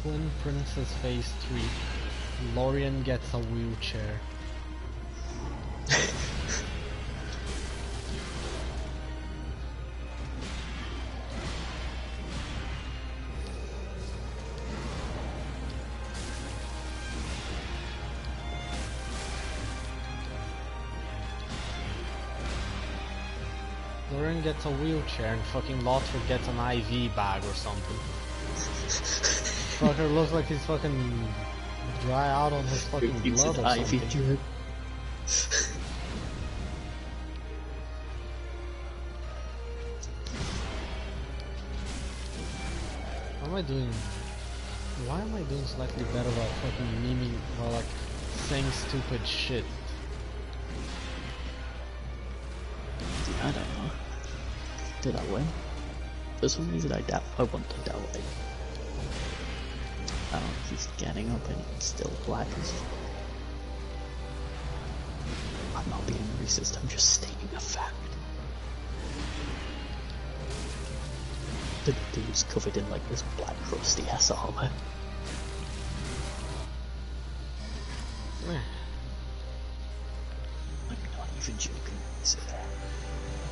Twin Princess Phase 3. Lorian gets a wheelchair. Lorian gets a wheelchair and fucking Lothar gets an IV bag or something. Fucker looks like he's fucking dry out on his fucking blood or something. Tube. How am I doing? Why am I doing slightly better while fucking memeing, while like saying stupid shit? I don't know. Did I win? For some reason I want to doubt it. Oh, he's getting up and it's still black as fuck. I'm not being racist, I'm just stating a fact. The dude's covered in like this black crusty ass armor. I'm not even joking when I say that.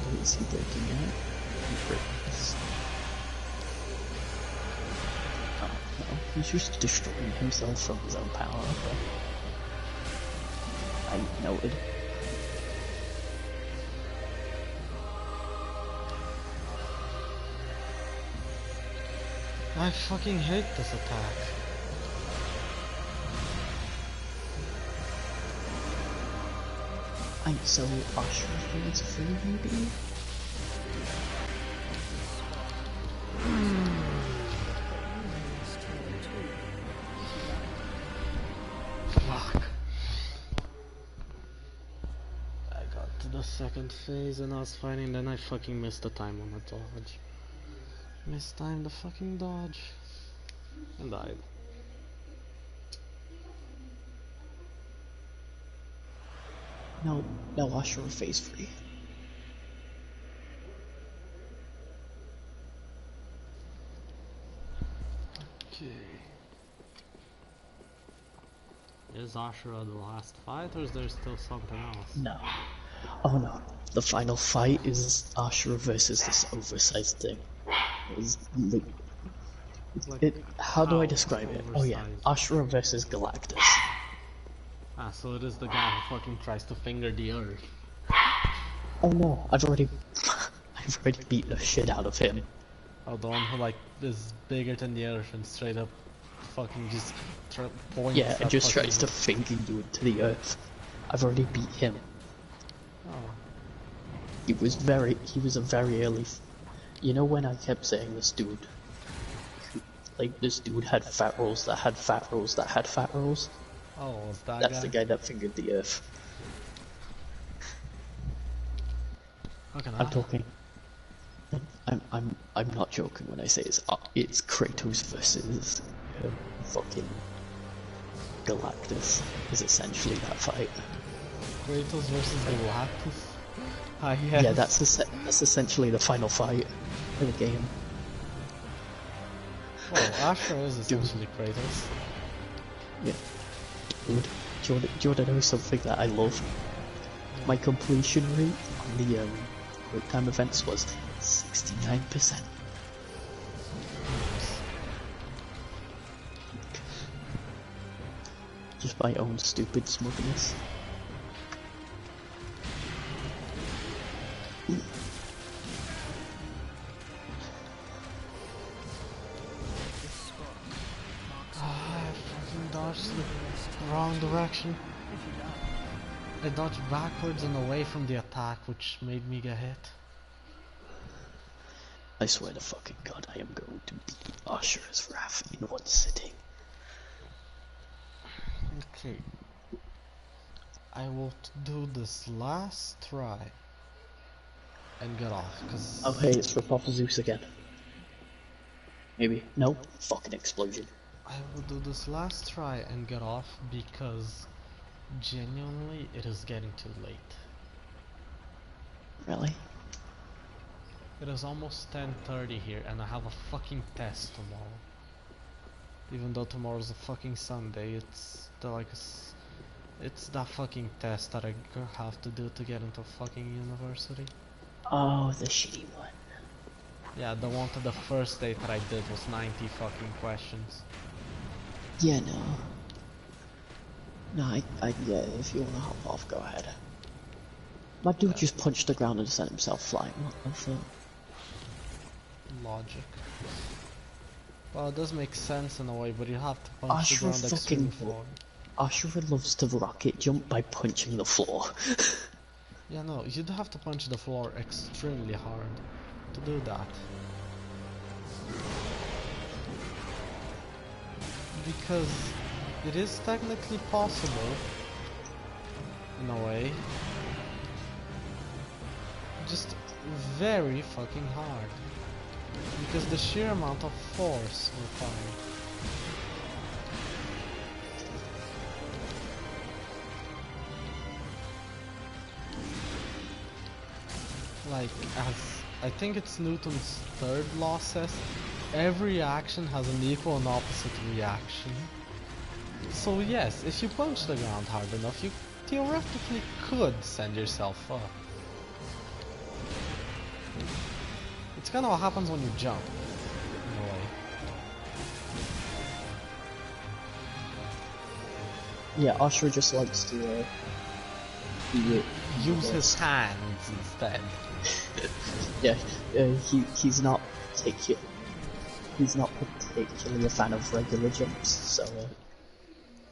What is he breaking out? He breaks. Oh no, he's just destroying himself from his own power. I noted. I fucking hate this attack. So Usher is free, maybe? Fuck. I got to the second phase and I was fighting, then I fucking missed the time on the dodge. Mistimed the fucking dodge. And died. No, Usher phase free. Okay. Is Ashura the last fight or is there still something else? No. Oh no. The final fight is Ashura versus this oversized thing. How do I describe it? Oh yeah, Ashura versus Galactus. Ah, so it is the guy who fucking tries to finger the earth. Oh no, I've already beat the shit out of him. Oh, the one who like is bigger than the earth and straight up fucking just points. Yeah, and just tries to finger you into the earth. I've already beat him. Oh. He was a very early. You know when I kept saying this dude, like this dude had fat rolls that had fat rolls that had fat rolls? Oh, was that That's guy? the guy that fingered the earth. I'm talking. I'm not joking when I say it's Kratos versus fucking Galactus is essentially that fight. Kratos versus Galactus? Ah, yes. Yeah, that's essentially the final fight of the game. Well, Ashura is essentially Kratos. Yeah. Dude, do you want to know something that I love? My completion rate on the quick time events was 69%. Just my own stupid smugness. I fucking dodged the wrong direction. I dodged backwards and away from the attack, which made me get hit. I swear to fucking god, I am going to beat Usher's Wrath in one sitting. Okay. I will do this last try and get off, cause... Oh hey, it's for Papa Zeus again. Maybe. No, fucking explosion. I will do this last try and get off because genuinely it is getting too late. Really? It is almost 10:30 here and I have a fucking test tomorrow. Even though tomorrow's a fucking Sunday, it's it's that fucking test that I have to do to get into fucking university. Oh, the shitty one. Yeah, the one to the first date that I did was 90 fucking questions. Yeah, no. No, yeah, if you wanna hop off, go ahead. My dude just punched the ground and sent himself flying. What the fuck? Logic. Well, it does make sense in a way, but you have to punch the Ashra ground extremely fucking forward. Ashra loves to rocket jump by punching the floor. Yeah, no, you'd have to punch the floor extremely hard to do that. Because it is technically possible, in a way, just very fucking hard. Because the sheer amount of force required. Like, as I think it's Newton's third law says, every action has an equal and opposite reaction. So yes, if you punch the ground hard enough, you theoretically could send yourself up. It's kinda what happens when you jump, in a way. Yeah, Ashra just likes to Use his hands instead. yeah, he's not particularly a fan of regular jumps, so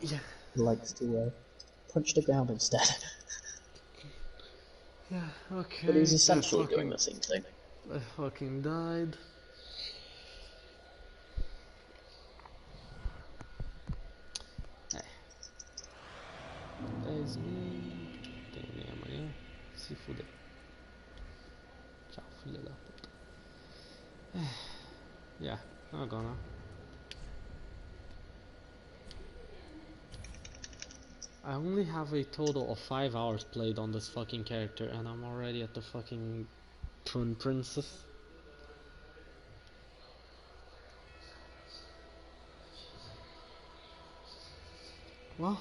Yeah. he likes to punch the ground instead. Yeah, okay. But he's essentially doing the same thing. I fucking died. É isso mesmo. Tem nem amanhã. Se fuder. Tchau, filha da puta. Yeah, I'm gonna. I only have a total of 5 hours played on this fucking character and I'm already at the fucking Prune Princess. Well,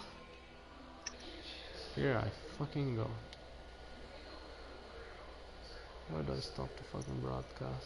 here I fucking go. Where do I stop the fucking broadcast?